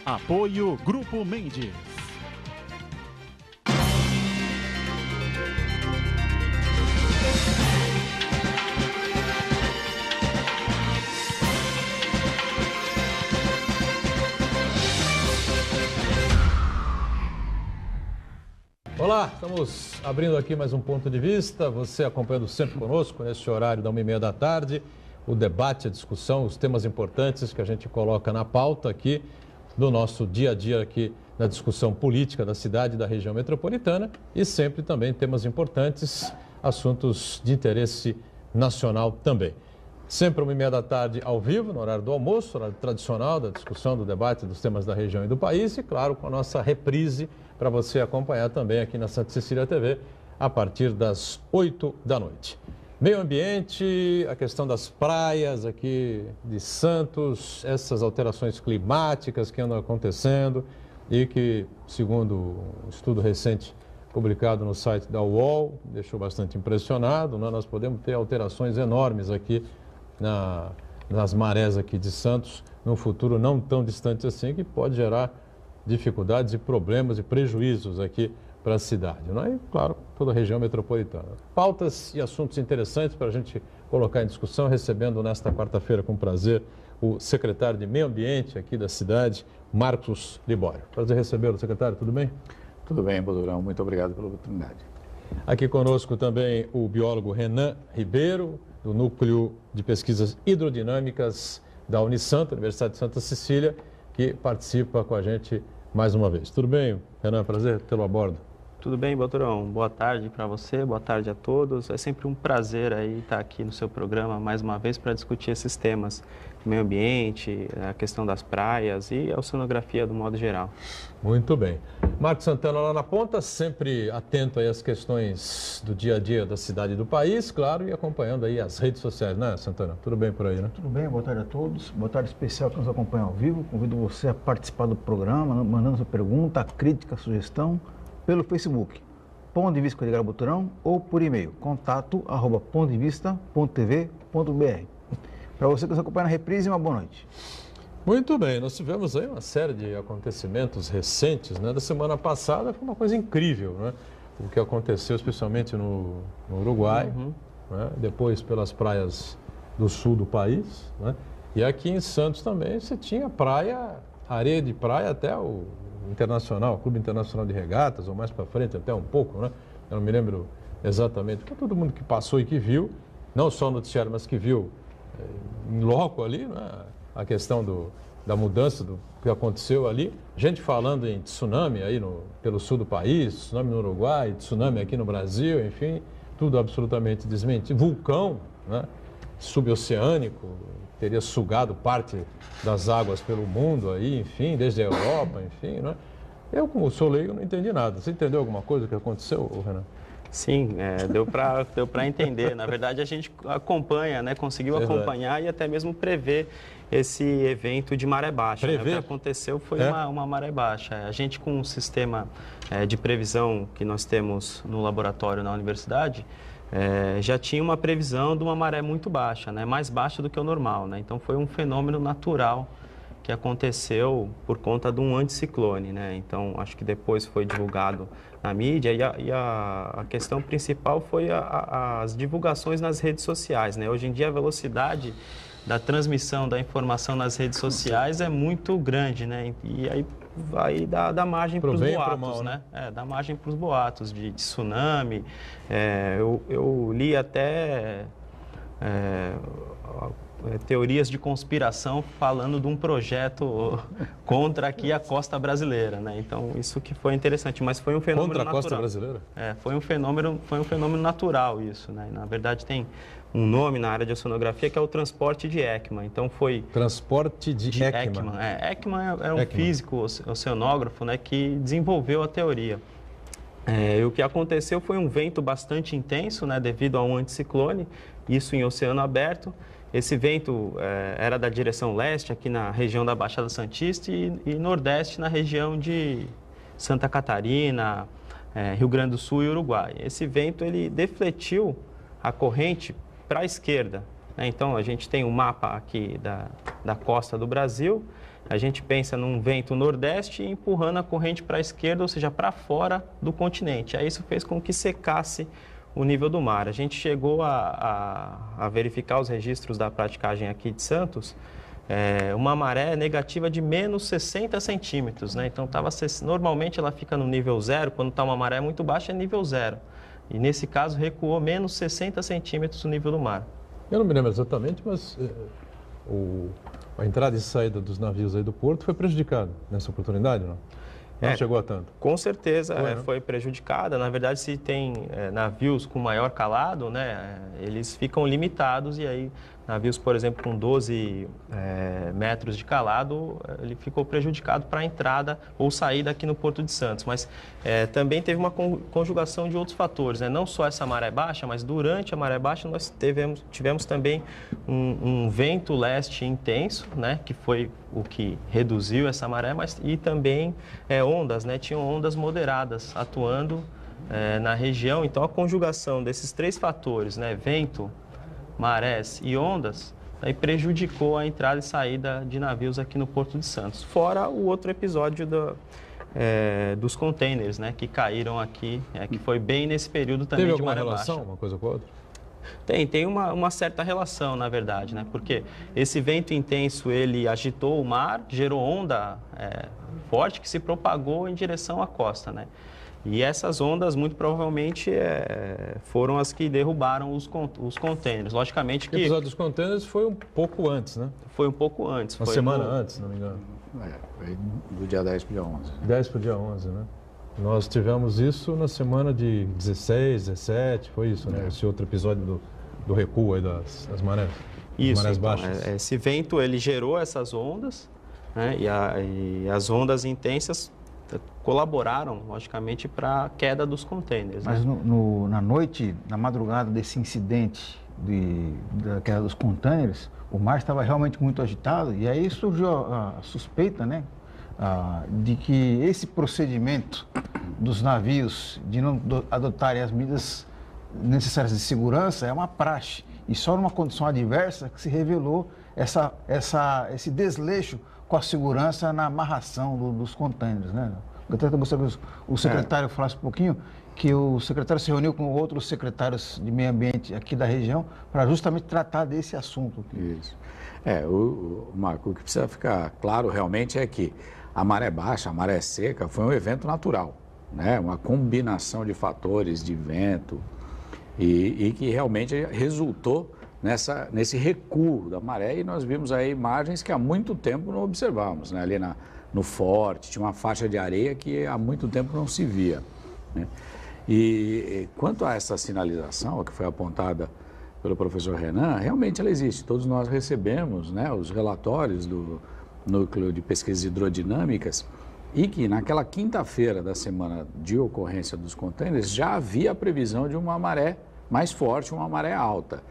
Apoio Grupo Mendes. Olá, estamos abrindo aqui mais um ponto de vista, você acompanhando sempre conosco nesse horário da 1h30 da tarde, o debate, a discussão, os temas importantes que a gente coloca na pauta aqui do nosso dia a dia aqui na discussão política da cidade e da região metropolitana e sempre também temas importantes, assuntos de interesse nacional também. Sempre 1h30 da tarde ao vivo, no horário do almoço, horário tradicional da discussão, do debate dos temas da região e do país e, claro, com a nossa reprise para você acompanhar também aqui na Santa Cecília TV a partir das 8 da noite. Meio ambiente, a questão das praias aqui de Santos, essas alterações climáticas que andam acontecendo e que, segundo um estudo recente publicado no site da UOL, deixou bastante impressionado, né? Nós podemos ter alterações enormes aqui nas marés aqui de Santos, num futuro não tão distante assim, que pode gerar dificuldades e problemas e prejuízos aqui para a cidade, não é? E, claro, toda a região metropolitana. Pautas e assuntos interessantes para a gente colocar em discussão, recebendo nesta quarta-feira com prazer o secretário de Meio Ambiente aqui da cidade, Marcos Libório. Prazer recebê-lo, secretário, tudo bem? Tudo bem, Bodurão, muito obrigado pela oportunidade. Aqui conosco também o biólogo Renan Ribeiro, do Núcleo de Pesquisas Hidrodinâmicas da Unisanta, Universidade de Santa Cecília, que participa com a gente mais uma vez. Tudo bem, Renan? Prazer tê-lo a bordo. Tudo bem, Boturão? Boa tarde para você, boa tarde a todos. É sempre um prazer aí estar aqui no seu programa mais uma vez para discutir esses temas de meio ambiente, a questão das praias e a oceanografia do modo geral. Muito bem. Marcos Santana lá na ponta, sempre atento aí às questões do dia a dia da cidade e do país, claro, e acompanhando aí as redes sociais, né, Santana? Tudo bem por aí, né? Tudo bem, boa tarde a todos. Boa tarde especial que nos acompanha ao vivo. Convido você a participar do programa, mandando sua pergunta, crítica, sugestão, pelo Facebook, Ponto de Vista com Edgar Boturão, ou por e-mail, contato@pontodevista.tv.br. Para você que nos acompanha na reprise, uma boa noite. Muito bem, nós tivemos aí uma série de acontecimentos recentes, né? Da semana passada foi uma coisa incrível, né? O que aconteceu especialmente no Uruguai, né? Depois pelas praias do sul do país, né? E aqui em Santos também você tinha praia, areia de praia até o Internacional, Clube Internacional de Regatas, ou mais para frente até um pouco, né? Eu não me lembro exatamente, porque todo mundo que passou e que viu, não só o noticiário, mas que viu em loco ali, né? A questão da mudança do que aconteceu ali, gente falando em tsunami aí pelo sul do país, tsunami no Uruguai, tsunami aqui no Brasil, enfim, tudo absolutamente desmentido. Vulcão, né? Suboceânico, teria sugado parte das águas pelo mundo aí, enfim, desde a Europa, enfim, né? Eu, como sou leigo, não entendi nada. Você entendeu alguma coisa que aconteceu, Renan? Sim, deu para entender. Na verdade, a gente acompanha, né? Conseguiu acompanhar e até mesmo prever esse evento de maré baixa. Né? O que aconteceu foi uma maré baixa. A gente, com um sistema de previsão que nós temos no laboratório na universidade, já tinha uma previsão de uma maré muito baixa, né? Mais baixa do que o normal, né? Então foi um fenômeno natural que aconteceu por conta de um anticiclone, né? Então acho que depois foi divulgado na mídia e a questão principal foi as divulgações nas redes sociais, né? Hoje em dia a velocidade da transmissão da informação nas redes sociais é muito grande, né? E aí vai dar margem para os boatos, né? Dá margem para os boatos de tsunami. Eu li até teorias de conspiração falando de um projeto contra aqui a costa brasileira, né? Então isso que foi interessante, mas foi um fenômeno natural. Contra a costa brasileira? Foi um fenômeno natural isso, né? Na verdade tem um nome na área de oceanografia que é o transporte de Ekman. Então foi transporte de Ekman. Ekman era um físico oceanógrafo, né, que desenvolveu a teoria. E o que aconteceu foi um vento bastante intenso, né, devido a um anticiclone, isso em oceano aberto. Esse vento era da direção leste, aqui na região da Baixada Santista, e nordeste na região de Santa Catarina, Rio Grande do Sul e Uruguai. Esse vento ele defletiu a corrente para a esquerda, né? Então a gente tem um mapa aqui da costa do Brasil a gente pensa num vento nordeste empurrando a corrente para a esquerda, ou seja, para fora do continente. Aí isso fez com que secasse o nível do mar. A gente chegou a verificar os registros da praticagem aqui de Santos, uma maré negativa de menos 60 centímetros, né? Então, normalmente ela fica no nível 0, quando está uma maré muito baixa é nível 0. E nesse caso recuou menos 60 centímetros o nível do mar. Eu não me lembro exatamente, mas a entrada e saída dos navios aí do porto foi prejudicada nessa oportunidade, não? Não chegou a tanto? Com certeza foi prejudicada. Na verdade, se tem navios com maior calado, né, eles ficam limitados e aí navios, por exemplo, com 12 metros de calado, ele ficou prejudicado para a entrada ou saída aqui no Porto de Santos. Mas também teve uma conjugação de outros fatores, né? Não só essa maré baixa, mas durante a maré baixa nós tivemos também um vento leste intenso, né? Que foi o que reduziu essa maré, e também ondas, né? Tinham ondas moderadas atuando na região. Então, a conjugação desses 3 fatores, né? Vento, marés e ondas, aí prejudicou a entrada e saída de navios aqui no Porto de Santos. Fora o outro episódio dos containers, né, que caíram aqui, que foi bem nesse período também de maré baixa. Teve alguma relação, uma coisa com a outra? Tem uma certa relação, na verdade, né, porque esse vento intenso, ele agitou o mar, gerou onda forte que se propagou em direção à costa, né. E essas ondas, muito provavelmente, foram as que derrubaram os containers. Logicamente que... O episódio dos containers foi um pouco antes, né? Foi um pouco antes. Uma semana antes, se não me engano. Foi do dia 10 para o dia 11. 10 para o dia 11, né? Nós tivemos isso na semana de 16, 17, foi isso, né? Esse outro episódio do recuo aí das marés. Isso, marés então, baixas. Esse vento, ele gerou essas ondas, né? E as ondas intensas colaboraram, logicamente, para a queda dos containers. Mas né? na noite, na madrugada desse incidente da queda dos containers, o mar estava realmente muito agitado e aí surgiu a suspeita, né, de que esse procedimento dos navios de não adotarem as medidas necessárias de segurança é uma praxe e só numa condição adversa que se revelou esse desleixo com a segurança na amarração dos containers, né? Eu até gostaria que o secretário falasse um pouquinho, que o secretário se reuniu com outros secretários de meio ambiente aqui da região para justamente tratar desse assunto. Isso. Marco, o que precisa ficar claro realmente é que a maré baixa, a maré seca, foi um evento natural, né? Uma combinação de fatores, de vento, e que realmente resultou nesse recuo da maré, e nós vimos aí imagens que há muito tempo não observávamos, né? Ali no forte, tinha uma faixa de areia que há muito tempo não se via, né? E quanto a essa sinalização que foi apontada pelo professor Renan, realmente ela existe. Todos nós recebemos, né, os relatórios do Núcleo de Pesquisas Hidrodinâmicas e que naquela quinta-feira da semana de ocorrência dos containers já havia a previsão de uma maré mais forte, uma maré alta.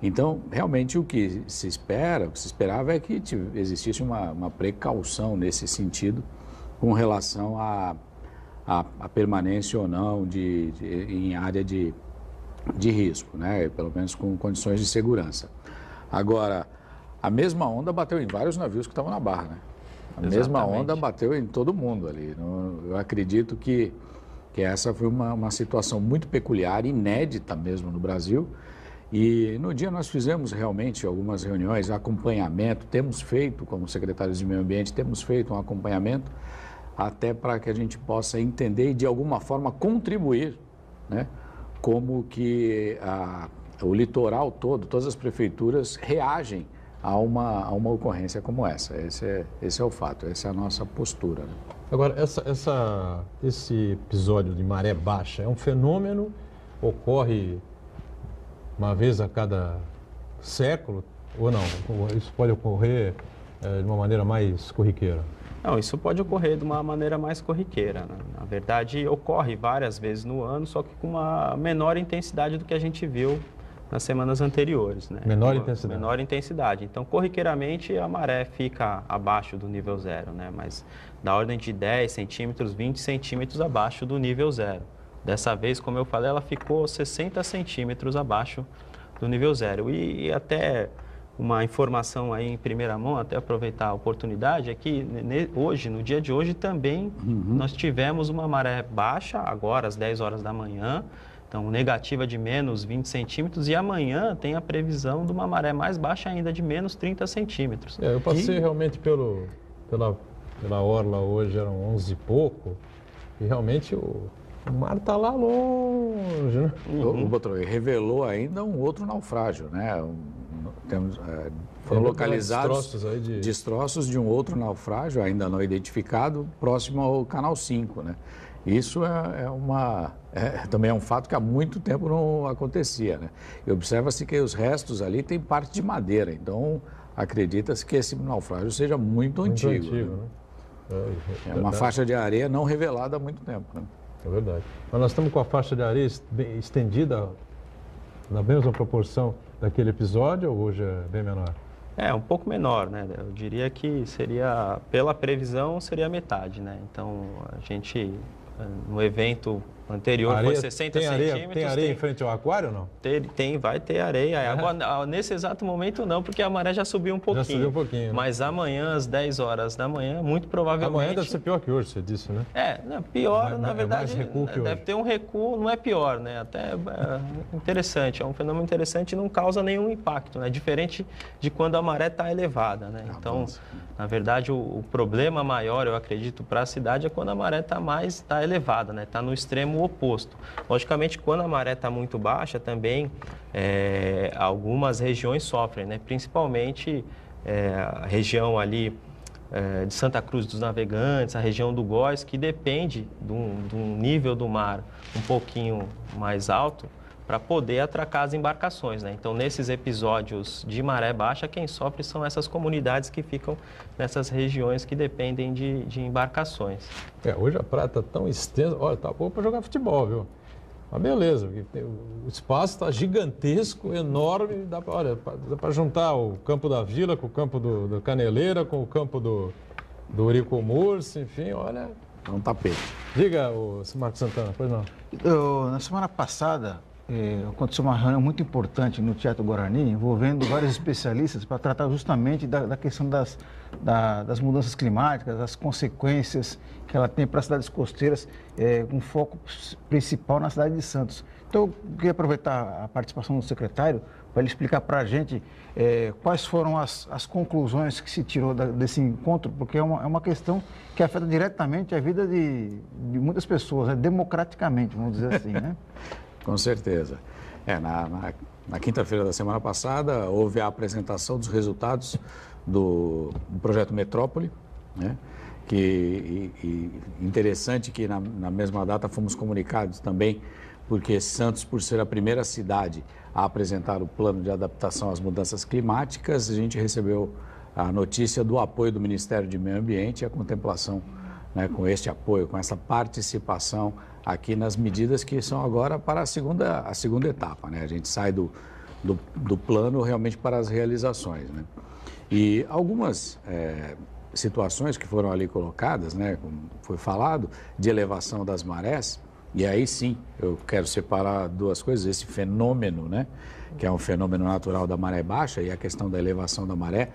Então, realmente, o que se esperava é que existisse uma precaução nesse sentido com relação à permanência ou não em área de risco, né? Pelo menos com condições de segurança. Agora, a mesma onda bateu em vários navios que estavam na barra, né? A mesma onda bateu em todo mundo ali. Eu acredito que essa foi uma situação muito peculiar, inédita mesmo no Brasil. E no dia nós fizemos realmente algumas reuniões, acompanhamento, temos feito, como secretários de meio ambiente, temos feito um acompanhamento até para que a gente possa entender e de alguma forma contribuir, né, como que o litoral todo, todas as prefeituras reagem a uma ocorrência como essa. Esse é o fato, essa é a nossa postura, né? Agora, esse episódio de maré baixa é um fenômeno, ocorre uma vez a cada século ou não? Isso pode ocorrer de uma maneira mais corriqueira? Não, isso pode ocorrer de uma maneira mais corriqueira, né? Na verdade, ocorre várias vezes no ano, só que com uma menor intensidade do que a gente viu nas semanas anteriores, né? Menor intensidade. Menor intensidade. Então, corriqueiramente, a maré fica abaixo do nível 0, né? Mas da ordem de 10 centímetros, 20 centímetros abaixo do nível 0. Dessa vez, como eu falei, ela ficou 60 centímetros abaixo do nível 0. E até uma informação aí em primeira mão, até aproveitar a oportunidade, é que hoje, no dia de hoje também, nós tivemos uma maré baixa, agora às 10 horas da manhã, então negativa de menos 20 centímetros, e amanhã tem a previsão de uma maré mais baixa ainda, de menos 30 centímetros. Eu passei realmente pela orla hoje, eram 11 e pouco, e realmente o mar está lá longe, né? O Botroí revelou ainda um outro naufrágio, né? Foram localizados destroços de um outro naufrágio, ainda não identificado, próximo ao Canal 5, né? Isso também é um fato que há muito tempo não acontecia, né? E observa-se que os restos ali têm parte de madeira, então acredita-se que esse naufrágio seja muito antigo, né? É uma faixa de areia não revelada há muito tempo, né? É verdade. Mas nós estamos com a faixa de areia estendida na mesma proporção daquele episódio, ou hoje é bem menor? É, um pouco menor, né? Eu diria que seria, pela previsão, seria a metade, né? Então, a gente, no evento anterior, foi 60 centímetros. Tem areia em frente ao aquário ou não? Vai ter areia. Agora, nesse exato momento não, porque a maré já subiu um pouquinho. Já subiu um pouquinho, né? Mas amanhã, às 10 horas da manhã, muito provavelmente... Amanhã deve ser pior que hoje, você disse, né? Pior, na verdade, mais recuo que deve ter um recuo, não é pior, né? Até interessante, é um fenômeno interessante e não causa nenhum impacto, né? Diferente de quando a maré está elevada, né? Então, na verdade, o problema maior, eu acredito, para a cidade é quando a maré está elevada, né? Está no extremo oposto. Logicamente, quando a maré está muito baixa, também algumas regiões sofrem, né? Principalmente a região ali de Santa Cruz dos Navegantes, a região do Góis, que depende de um nível do mar um pouquinho mais alto para poder atracar as embarcações, né? Então, nesses episódios de maré baixa, quem sofre são essas comunidades que ficam nessas regiões que dependem de embarcações. Hoje a praia está tão extensa, olha, tá boa para jogar futebol, viu? Mas beleza, o espaço está gigantesco, enorme, dá para juntar o campo da Vila com o campo do Caneleira, com o campo do Eurico Mursi, enfim, olha... É um tapete. Diga, Marcos Santana, pois não. Na semana passada, aconteceu uma reunião muito importante no Teatro Guarani, envolvendo vários especialistas para tratar justamente da questão das mudanças climáticas, das consequências que ela tem para as cidades costeiras, com foco principal na cidade de Santos. Então, eu queria aproveitar a participação do secretário para ele explicar para a gente quais foram as conclusões que se tirou desse encontro, porque é uma questão que afeta diretamente a vida de muitas pessoas, né? Democraticamente, vamos dizer assim, né? Com certeza. Na quinta-feira da semana passada, houve a apresentação dos resultados do projeto Metrópole, né? Interessante que na mesma data fomos comunicados também, porque Santos, por ser a primeira cidade a apresentar o plano de adaptação às mudanças climáticas, a gente recebeu a notícia do apoio do Ministério do Meio Ambiente e a contemplação, né, com este apoio, com essa participação aqui nas medidas que são agora para a segunda etapa, né? A gente sai do plano realmente para as realizações, né? E algumas situações que foram ali colocadas, né, como foi falado, de elevação das marés, e aí sim eu quero separar duas coisas, esse fenômeno, né, que é um fenômeno natural da maré baixa, e a questão da elevação da maré,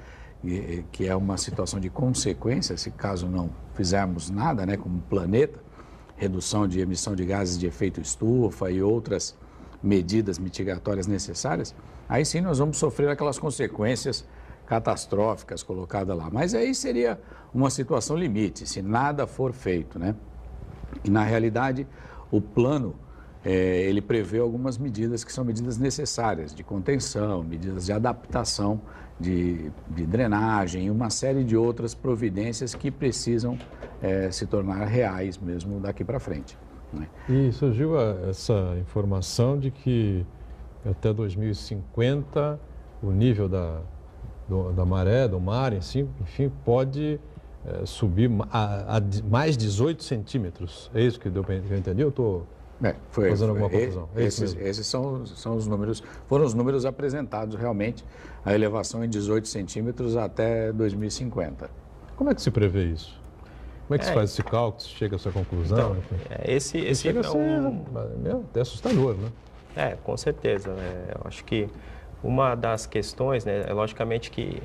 que é uma situação de consequência, se caso não fizermos nada, né, como planeta, redução de emissão de gases de efeito estufa e outras medidas mitigatórias necessárias, aí sim nós vamos sofrer aquelas consequências catastróficas colocadas lá. Mas aí seria uma situação limite, se nada for feito, né? E na realidade, o plano, ele prevê algumas medidas que são medidas necessárias, de contenção, medidas de adaptação, de drenagem e uma série de outras providências que precisam se tornar reais mesmo daqui para frente, né? E surgiu essa informação de que até 2050 o nível da maré, do mar, enfim, pode subir a mais 18 centímetros. É isso que deu para entender? Eu estou fazendo alguma confusão? Esses são os números, foram os números apresentados realmente, a elevação em 18 centímetros até 2050. Como é que se prevê isso? Como é que se faz esse cálculo, se chega a essa conclusão? Então, esse chega a ser até assustador, né? Com certeza. Eu acho que uma das questões, né, logicamente que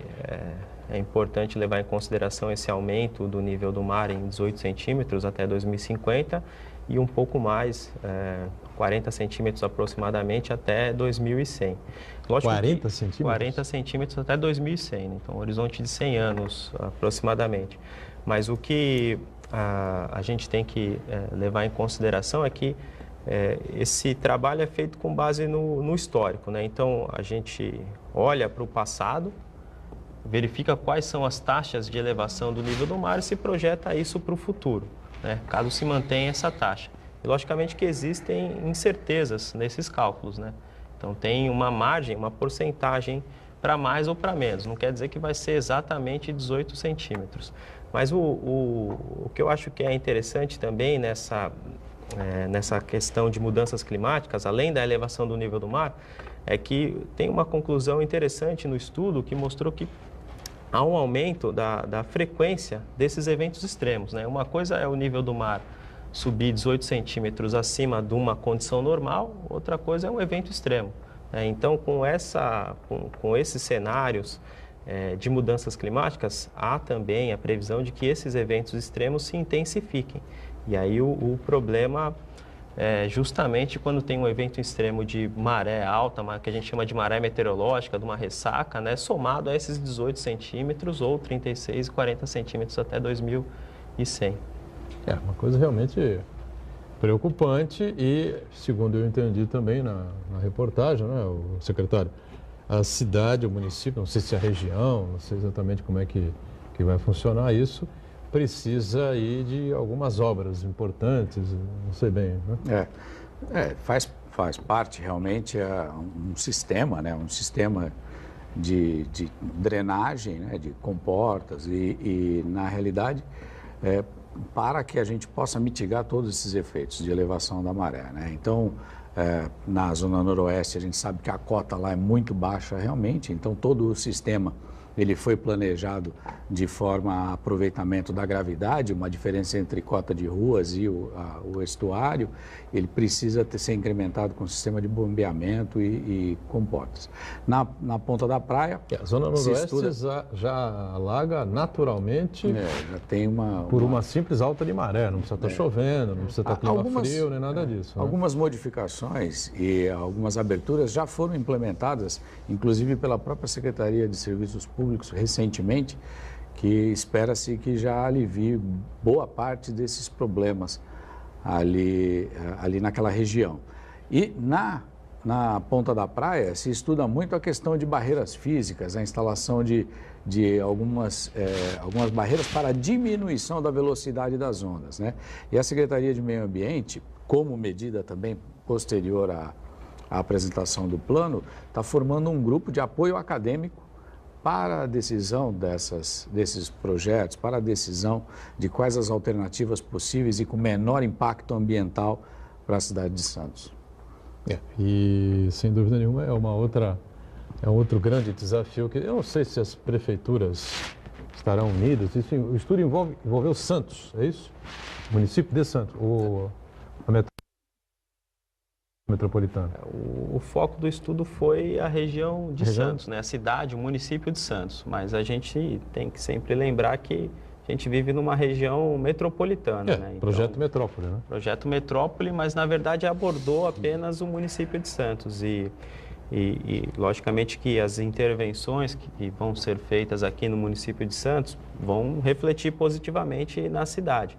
é importante levar em consideração esse aumento do nível do mar em 18 centímetros até 2050 e um pouco mais, 40 centímetros aproximadamente até 2100. Lógico 40 centímetros? 40 centímetros até 2100, né? Então um horizonte de 100 anos aproximadamente. Mas o que a gente tem que levar em consideração é que esse trabalho é feito com base no histórico, né? Então a gente olha para o passado, verifica quais são as taxas de elevação do nível do mar e se projeta isso para o futuro, né? Caso se mantenha essa taxa. E logicamente que existem incertezas nesses cálculos, né? Então tem uma margem, uma porcentagem para mais ou para menos. Não quer dizer que vai ser exatamente 18 centímetros. Mas o que eu acho que é interessante também nessa questão de mudanças climáticas, além da elevação do nível do mar, é que tem uma conclusão interessante no estudo que mostrou que há um aumento da frequência desses eventos extremos, né? Uma coisa é o nível do mar subir 18 centímetros acima de uma condição normal, outra coisa é um evento extremo, né? Então, com esses cenários de mudanças climáticas, há também a previsão de que esses eventos extremos se intensifiquem. E aí o problema é justamente quando tem um evento extremo de maré alta, que a gente chama de maré meteorológica, de uma ressaca, né, somado a esses 18 centímetros ou 36 e 40 centímetros até 2100. É uma coisa realmente preocupante e, segundo eu entendi também na reportagem, né, o secretário, a cidade, o município, não sei se a região, não sei exatamente como é que vai funcionar isso, precisa aí de algumas obras importantes, não sei bem, né? Faz parte realmente um sistema, né? Um sistema de drenagem, né? De comportas e na realidade, para que a gente possa mitigar todos esses efeitos de elevação da maré, né? Então, na zona noroeste, a gente sabe que a cota lá é muito baixa realmente, então todo o sistema ele foi planejado de forma a aproveitamento da gravidade, uma diferença entre cota de ruas e o estuário, ele precisa ser incrementado com sistema de bombeamento e comportas. Na ponta da praia... A zona noroeste já alaga naturalmente já tem por uma simples alta de maré, não precisa estar chovendo, não precisa estar clima frio, nem nada disso. Né? Algumas modificações e algumas aberturas já foram implementadas, inclusive pela própria Secretaria de Serviços Públicos recentemente, que espera-se que já alivie boa parte desses problemas ali naquela região. E na ponta da praia se estuda muito a questão de barreiras físicas, a instalação de algumas barreiras para a diminuição da velocidade das ondas, né? E a Secretaria de Meio Ambiente, como medida também posterior à apresentação do plano, está formando um grupo de apoio acadêmico para a decisão desses projetos, para a decisão de quais as alternativas possíveis e com menor impacto ambiental para a cidade de Santos. E, sem dúvida nenhuma, é um outro grande desafio que eu não sei se as prefeituras estarão unidas. Enfim, o estudo envolveu Santos, é isso? O município de Santos, a metropolitana. O foco do estudo foi a região de Santos, né? A cidade, o município de Santos. Mas a gente tem que sempre lembrar que a gente vive numa região metropolitana, né? Então, projeto Metrópole, né? Projeto Metrópole, mas na verdade abordou apenas o município de Santos. E logicamente que as intervenções que vão ser feitas aqui no município de Santos vão refletir positivamente na cidade.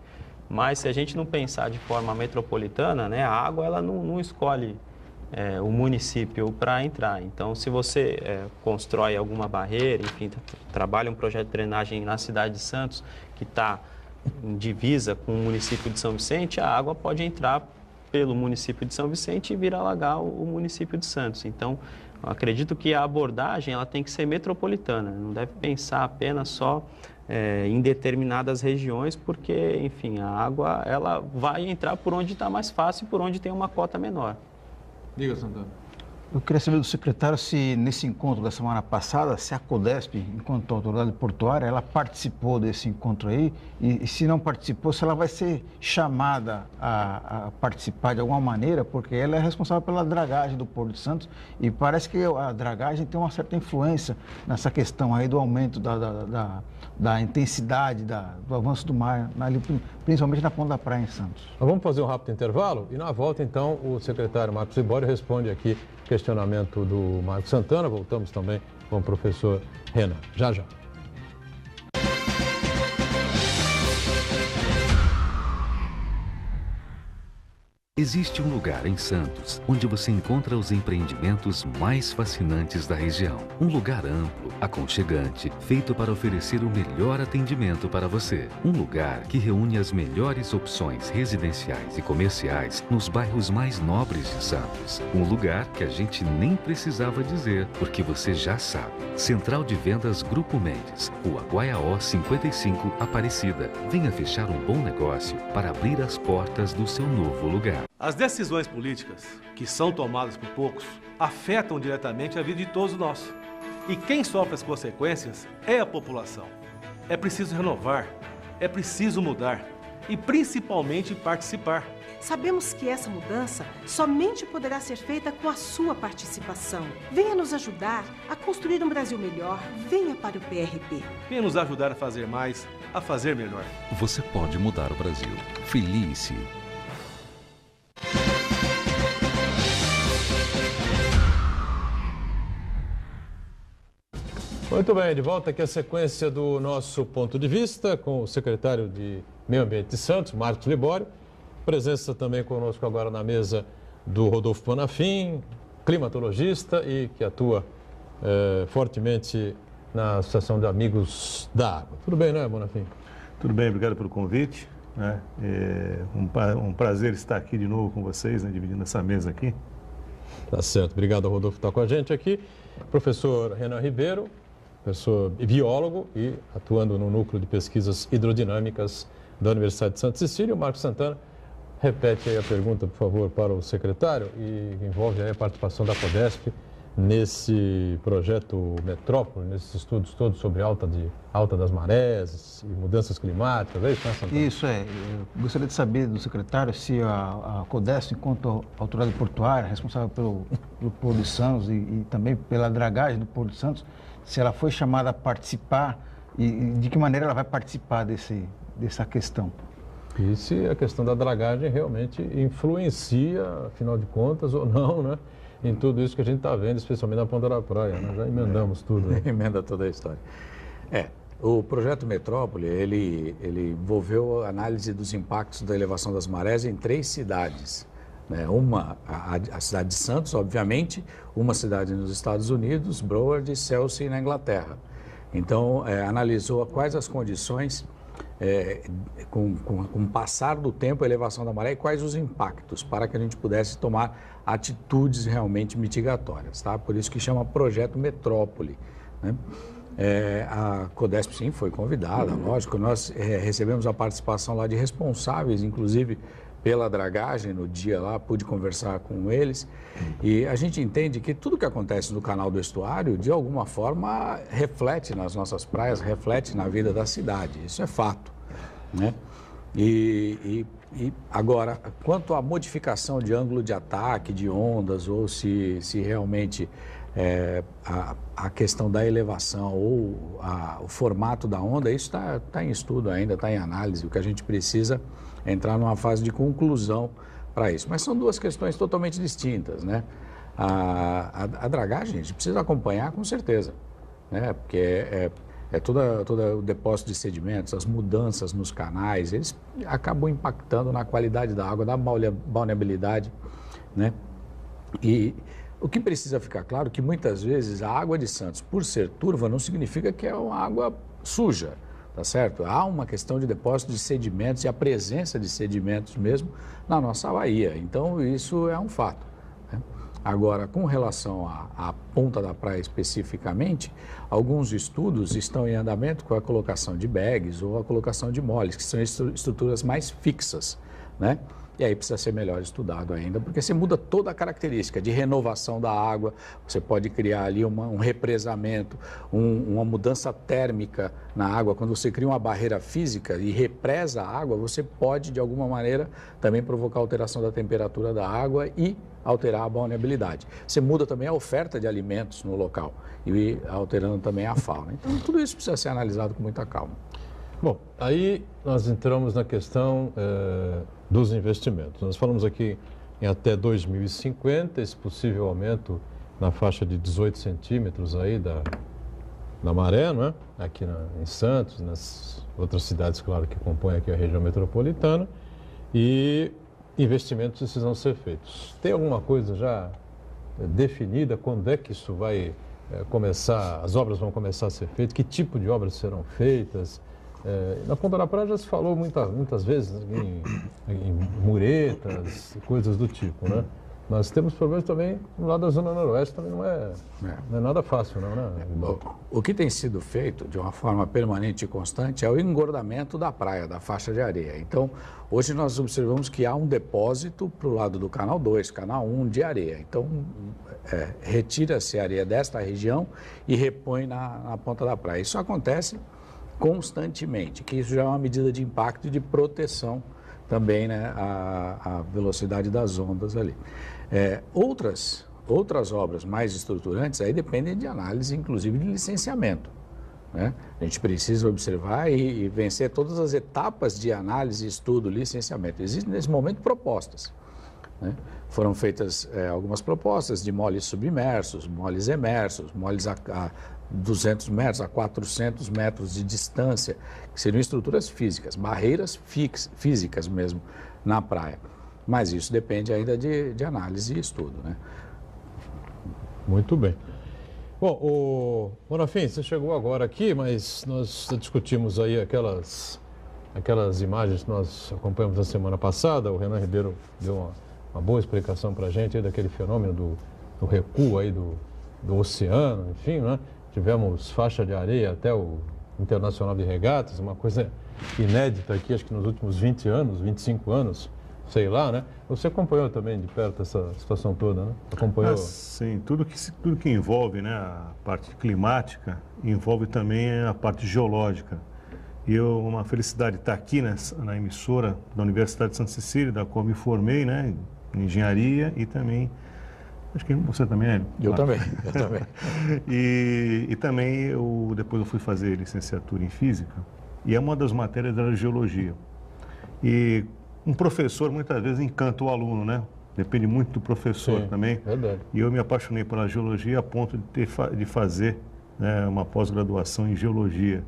Mas se a gente não pensar de forma metropolitana, né, a água ela não escolhe o município para entrar. Então, se você constrói alguma barreira, enfim, trabalha um projeto de drenagem na cidade de Santos, que está em divisa com o município de São Vicente, a água pode entrar pelo município de São Vicente e vir alagar o município de Santos. Então, eu acredito que a abordagem ela tem que ser metropolitana, não deve pensar apenas só em determinadas regiões, porque, enfim, a água ela vai entrar por onde está mais fácil e por onde tem uma cota menor. Diga, Santana. Eu queria saber do secretário se nesse encontro da semana passada, se a CODESP, enquanto autoridade portuária, ela participou desse encontro aí e se não participou, se ela vai ser chamada a participar de alguma maneira, porque ela é responsável pela dragagem do Porto de Santos e parece que a dragagem tem uma certa influência nessa questão aí do aumento da intensidade do avanço do mar, principalmente na ponta da praia em Santos. Nós vamos fazer um rápido intervalo e na volta, então, o secretário Marcos Libório responde aqui questionamento do Marcos Santana. Voltamos também com o professor Renan. Já, já. Existe um lugar em Santos onde você encontra os empreendimentos mais fascinantes da região. Um lugar amplo, aconchegante, feito para oferecer o melhor atendimento para você. Um lugar que reúne as melhores opções residenciais e comerciais nos bairros mais nobres de Santos. Um lugar que a gente nem precisava dizer, porque você já sabe. Central de Vendas Grupo Mendes, Rua Guaiaó 55, Aparecida. Venha fechar um bom negócio para abrir as portas do seu novo lugar. As decisões políticas, que são tomadas por poucos, afetam diretamente a vida de todos nós. E quem sofre as consequências é a população. É preciso renovar, é preciso mudar e principalmente participar. Sabemos que essa mudança somente poderá ser feita com a sua participação. Venha nos ajudar a construir um Brasil melhor. Venha para o PRP. Venha nos ajudar a fazer mais, a fazer melhor. Você pode mudar o Brasil. Felice. Muito bem, de volta aqui a sequência do nosso ponto de vista com o secretário de Meio Ambiente de Santos, Marcos Libório. Presença também conosco agora na mesa do Rodolfo Bonafim, climatologista e que atua fortemente na Associação de Amigos da Água. Tudo bem, né, Bonafim? Tudo bem, obrigado pelo convite. Né? É um prazer estar aqui de novo com vocês, né, dividindo essa mesa aqui. Tá certo, obrigado ao Rodolfo por estar com a gente aqui. Professor Renan Ribeiro, professor biólogo e atuando no Núcleo de Pesquisas Hidrodinâmicas da Universidade de Santa Cecília. O Marcos Santana, repete aí a pergunta, por favor, para o secretário e envolve aí a participação da CODESP nesse projeto Metrópole, nesses estudos todos sobre alta das marés e mudanças climáticas, é isso, né, Santana? Isso, eu gostaria de saber do secretário se a CODESP, enquanto autoridade portuária, responsável pelo Porto de Santos e também pela dragagem do Porto de Santos, se ela foi chamada a participar e de que maneira ela vai participar dessa questão. E se a questão da dragagem realmente influencia, afinal de contas, ou não, né? Em tudo isso que a gente está vendo, especialmente na ponta da praia, né? Já emendamos tudo. Né? Emenda toda a história. O projeto Metrópole, ele envolveu a análise dos impactos da elevação das marés em 3 cidades. Né? Uma, a cidade de Santos, obviamente, uma cidade nos Estados Unidos, Broward e Chelsea na Inglaterra. Então, analisou quais as condições, com o passar do tempo, a elevação da maré e quais os impactos, para que a gente pudesse tomar atitudes realmente mitigatórias. Tá? Por isso que chama Projeto Metrópole. Né? A CODESP, sim, foi convidada, lógico. Nós recebemos a participação lá de responsáveis, inclusive pela dragagem no dia lá, pude conversar com eles. E a gente entende que tudo que acontece no canal do estuário, de alguma forma, reflete nas nossas praias, reflete na vida da cidade. Isso é fato. Né? E agora, quanto à modificação de ângulo de ataque, de ondas, ou se realmente a questão da elevação ou o formato da onda, isso está em estudo ainda, está em análise. O que a gente precisa é entrar numa fase de conclusão para isso. Mas são 2 questões totalmente distintas. Né? A dragagem a gente precisa acompanhar com certeza, né? Porque todo o depósito de sedimentos, as mudanças nos canais, eles acabam impactando na qualidade da água, na balneabilidade, né? E o que precisa ficar claro é que muitas vezes a água de Santos, por ser turva, não significa que é uma água suja, tá certo? Há uma questão de depósito de sedimentos e a presença de sedimentos mesmo na nossa baía, então isso é um fato. Né? Agora, com relação à ponta da praia especificamente, alguns estudos estão em andamento com a colocação de bags ou a colocação de moles, que são estruturas mais fixas, né? E aí precisa ser melhor estudado ainda, porque você muda toda a característica de renovação da água, você pode criar ali um represamento, uma mudança térmica na água. Quando você cria uma barreira física e represa a água, você pode, de alguma maneira, também provocar alteração da temperatura da água e alterar a balneabilidade. Você muda também a oferta de alimentos no local e alterando também a fauna. Então, tudo isso precisa ser analisado com muita calma. Bom, aí nós entramos na questão dos investimentos. Nós falamos aqui em até 2050, esse possível aumento na faixa de 18 centímetros aí da maré, não é? Aqui em Santos, nas outras cidades, claro, que compõem aqui a região metropolitana, e investimentos precisam ser feitos. Tem alguma coisa já definida? Quando é que isso vai começar, as obras vão começar a ser feitas? Que tipo de obras serão feitas? Na Ponta da Praia já se falou muitas vezes em muretas, coisas do tipo, né? Mas temos problemas também no lado da Zona Noroeste, também não é nada fácil, não, né? O que tem sido feito de uma forma permanente e constante é o engordamento da praia, da faixa de areia. Então, hoje nós observamos que há um depósito para o lado do Canal 2, Canal 1 de areia. Então, retira-se a areia desta região e repõe na ponta da praia. Isso acontece constantemente, que isso já é uma medida de impacto e de proteção também, né, a velocidade das ondas ali. Outras obras mais estruturantes aí dependem de análise, inclusive de licenciamento, né? A gente precisa observar e vencer todas as etapas de análise, estudo, licenciamento. Existem nesse momento propostas, né? Foram feitas algumas propostas de moles submersos, moles emersos, moles a 200 metros a 400 metros de distância, que seriam estruturas físicas, barreiras físicas mesmo na praia. Mas isso depende ainda de análise e estudo, né? Muito bem. Bom, o Bonafim, você chegou agora aqui, mas nós discutimos aí aquelas imagens que nós acompanhamos na semana passada. O Renan Ribeiro deu uma boa explicação para a gente aí daquele fenômeno do recuo aí do oceano, enfim, né? Tivemos faixa de areia até o Internacional de Regatas, uma coisa inédita aqui, acho que nos últimos 20 anos, 25 anos, sei lá, né? Você acompanhou também de perto essa situação toda, né? Acompanhou? Sim, tudo que envolve, né, a parte climática, envolve também a parte geológica. E uma felicidade estar aqui na emissora da Universidade de Santa Cecília, da qual me formei, né, em engenharia e também... Acho que você também é. Eu também. E também depois eu fui fazer licenciatura em Física e uma das matérias era Geologia. E um professor muitas vezes encanta o aluno, né? Depende muito do professor. Sim, também. Verdade. E eu me apaixonei pela Geologia a ponto de fazer, né, uma pós-graduação em Geologia.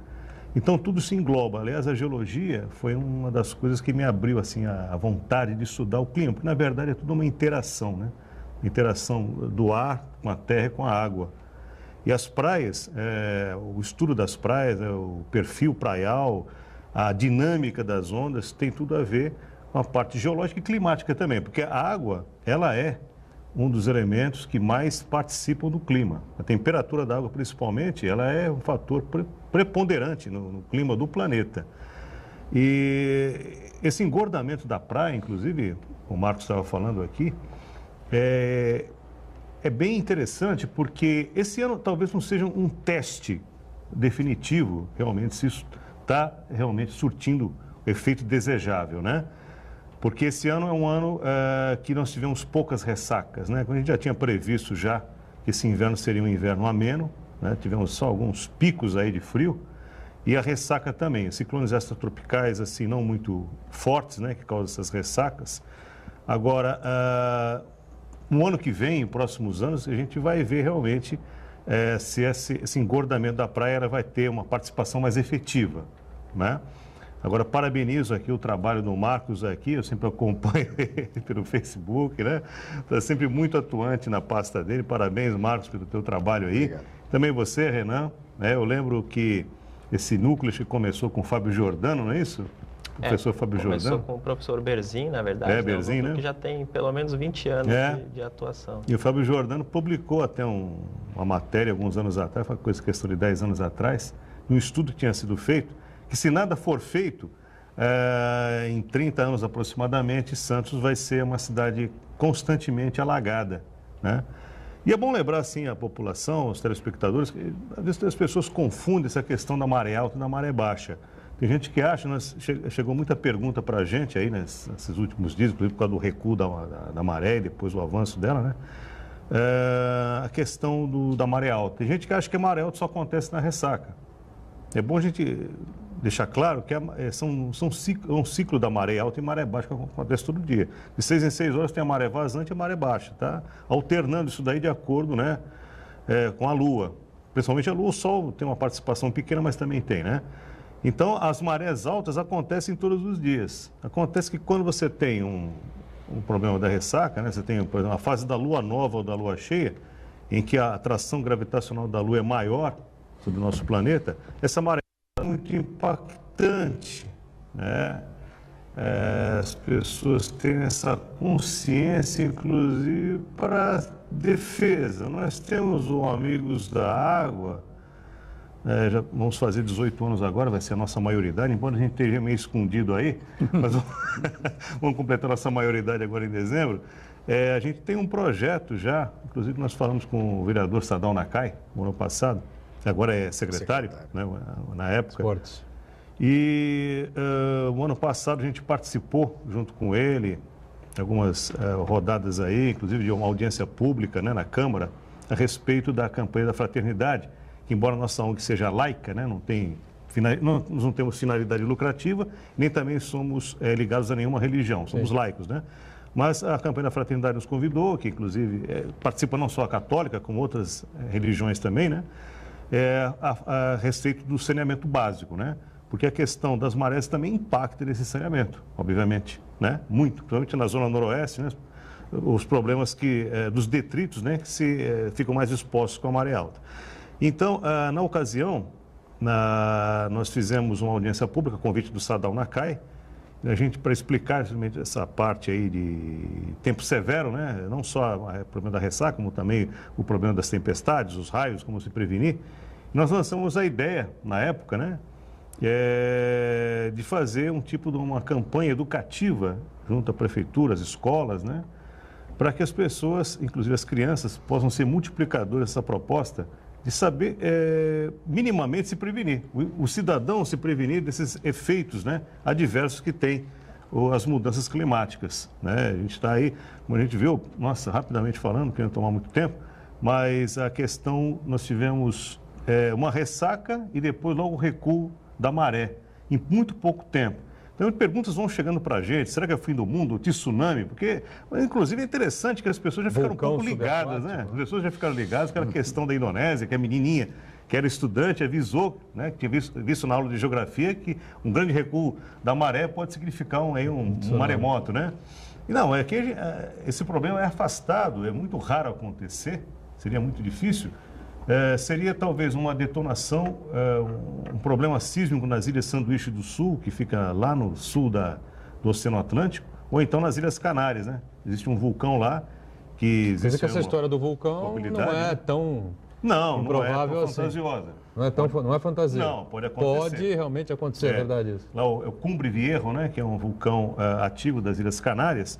Então tudo se engloba. Aliás, a Geologia foi uma das coisas que me abriu assim, a vontade de estudar o clima, porque na verdade é tudo uma interação, né? Interação do ar com a terra e com a água. E as praias, o estudo das praias, o perfil praial, a dinâmica das ondas, tem tudo a ver com a parte geológica e climática também, porque a água, ela é um dos elementos que mais participam do clima. A temperatura da água, principalmente, ela é um fator preponderante no clima do planeta. E esse engordamento da praia, inclusive, o Marcos estava falando aqui, é bem interessante porque esse ano talvez não seja um teste definitivo, realmente, se isso está realmente surtindo o efeito desejável, né? Porque esse ano é um ano que nós tivemos poucas ressacas, né? A gente já tinha previsto já que esse inverno seria um inverno ameno, né? Tivemos só alguns picos aí de frio e a ressaca também, ciclones extratropicais assim não muito fortes, né? Que causam essas ressacas. Agora, no ano que vem, em próximos anos, a gente vai ver realmente se esse engordamento da praia ela vai ter uma participação mais efetiva, né? Agora, parabenizo aqui o trabalho do Marcos aqui, eu sempre acompanho ele pelo Facebook, né? Está sempre muito atuante na pasta dele. Parabéns, Marcos, pelo teu trabalho aí. Obrigado. Também você, Renan, né? Eu lembro que esse núcleo que começou com o Fábio Giordano, não é isso? Professor Fábio Giordano. Começou com o professor Berzin, na verdade. Berzin, né? Que já tem pelo menos 20 anos de atuação. E o Fábio Giordano publicou até uma matéria alguns anos atrás, foi uma questão de 10 anos atrás, um estudo que tinha sido feito, que se nada for feito, em 30 anos aproximadamente, Santos vai ser uma cidade constantemente alagada, né? E é bom lembrar, assim, a população, os telespectadores, que às vezes as pessoas confundem essa questão da maré alta e da maré baixa. Tem gente que acha, chegou muita pergunta para a gente aí nesses últimos dias, inclusive por causa do recuo da maré e depois o avanço dela, né? A questão da maré alta. Tem gente que acha que a maré alta só acontece na ressaca. É bom a gente deixar claro que um ciclo da maré alta e maré baixa que acontece todo dia. De 6 em 6 horas tem a maré vazante e a maré baixa, tá? Alternando isso daí de acordo, né, com a Lua. Principalmente a Lua, o Sol tem uma participação pequena, mas também tem, né? Então, as marés altas acontecem todos os dias. Acontece que quando você tem um problema da ressaca, né, você tem, por exemplo, a fase da Lua nova ou da Lua cheia, em que a atração gravitacional da Lua é maior sobre o nosso planeta, essa maré é muito impactante, né? As pessoas têm essa consciência, inclusive, para defesa. Nós temos o Amigos da Água, já vamos fazer 18 anos agora, vai ser a nossa maioridade, embora a gente esteja meio escondido aí, mas vamos completar nossa maioridade agora em dezembro. A gente tem um projeto já, inclusive nós falamos com o vereador Sadal Nakai, no ano passado, agora é secretário. Né, na época. Esportes. E o ano passado a gente participou junto com ele, algumas rodadas aí, inclusive de uma audiência pública, né, na Câmara, a respeito da campanha da fraternidade, que embora a nossa ONG seja laica, né, nós não temos finalidade lucrativa, nem também somos ligados a nenhuma religião, somos laicos, né? Mas a campanha da fraternidade nos convidou, que inclusive participa não só a católica, como outras religiões também, né? A respeito do saneamento básico, né? Porque a questão das marés também impacta nesse saneamento, obviamente, né? Muito, principalmente na zona noroeste, né? Os problemas dos detritos, né? Que ficam mais expostos com a maré alta. Então, na ocasião, nós fizemos uma audiência pública, convite do Sadal Nakai, a gente, para explicar essa parte aí de tempo severo, né? Não só o problema da ressaca, como também o problema das tempestades, os raios, como se prevenir. Nós lançamos a ideia, na época, né? De fazer um tipo de uma campanha educativa junto à prefeitura, às escolas, né? Para que as pessoas, inclusive as crianças, possam ser multiplicadoras dessa proposta de saber minimamente se prevenir. O cidadão se prevenir desses efeitos, né, adversos que tem as mudanças climáticas, né? A gente está aí, como a gente viu, nossa, rapidamente falando, querendo tomar muito tempo, mas a questão, nós tivemos uma ressaca e depois logo o recuo da maré, em muito pouco tempo. Então, perguntas vão chegando para a gente, será que é o fim do mundo, o tsunami? Porque, inclusive, é interessante que as pessoas já ficaram um pouco ligadas, né? As pessoas já ficaram ligadas com aquela questão da Indonésia, que a menininha, que era estudante, avisou, né, que tinha visto na aula de geografia, que um grande recuo da maré pode significar um maremoto, né? E não, que esse problema é afastado, é muito raro acontecer, seria muito difícil. Seria talvez uma detonação, um problema sísmico nas Ilhas Sanduíche do Sul, que fica lá no sul do Oceano Atlântico, ou então nas Ilhas Canárias, né? Existe um vulcão lá que existe. Quer dizer que essa história do vulcão não é tão improvável não é tão fantasiosa. Assim. Não é fantasia. Não, pode acontecer. Pode realmente acontecer, é verdade isso. Lá o Cumbre Viejo, né, que é um vulcão ativo das Ilhas Canárias,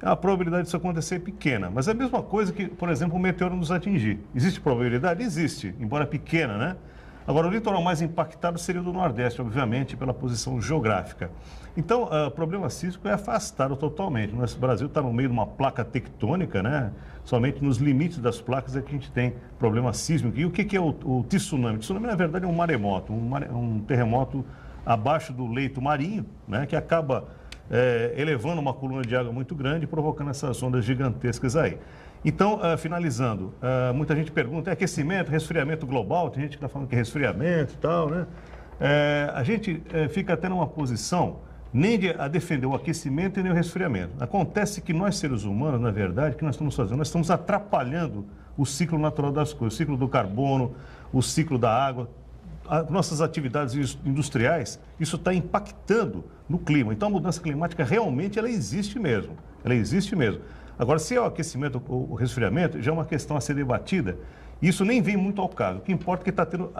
a probabilidade disso acontecer é pequena. Mas é a mesma coisa que, por exemplo, um meteoro nos atingir. Existe probabilidade? Existe, embora pequena, né? Agora, o litoral mais impactado seria o do Nordeste, obviamente, pela posição geográfica. Então, o problema sísmico é afastado totalmente. Nosso Brasil está no meio de uma placa tectônica, né? Somente nos limites das placas é que a gente tem problema sísmico. E o que é o tsunami? O tsunami, na verdade, é um maremoto, um terremoto abaixo do leito marinho, né? Que acaba elevando uma coluna de água muito grande, provocando essas ondas gigantescas aí. Então, finalizando, muita gente pergunta, é aquecimento, resfriamento global? Tem gente que está falando que é resfriamento e tal, né? A gente fica até numa posição nem a defender o aquecimento e nem o resfriamento. Acontece que nós, seres humanos, na verdade, o que nós estamos fazendo? Nós estamos atrapalhando o ciclo natural das coisas, o ciclo do carbono, o ciclo da água. Nossas atividades industriais, isso está impactando no clima. Então, a mudança climática realmente ela existe mesmo. Ela existe mesmo. Agora, se é o aquecimento ou o resfriamento, já é uma questão a ser debatida. Isso nem vem muito ao caso. O que importa é que está tendo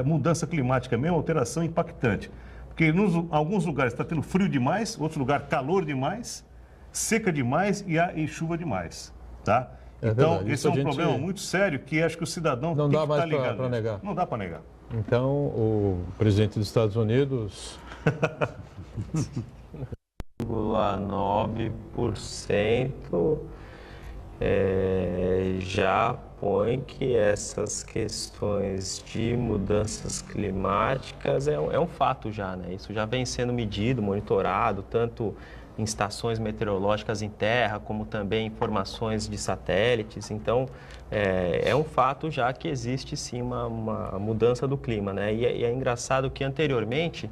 mudança climática mesmo, alteração impactante. Porque em alguns lugares está tendo frio demais, outros lugares calor demais, seca demais e chuva demais, tá? Então, esse é um problema muito sério que acho que o cidadão não tem dá que estar mais ligado. para negar. Não dá para negar. Então, o presidente dos Estados Unidos... 0,9% já põe que essas questões de mudanças climáticas é um fato já, né? Isso já vem sendo medido, monitorado, tanto em estações meteorológicas em terra, como também informações de satélites. Então, é um fato já que existe sim uma mudança do clima, né? E é engraçado que anteriormente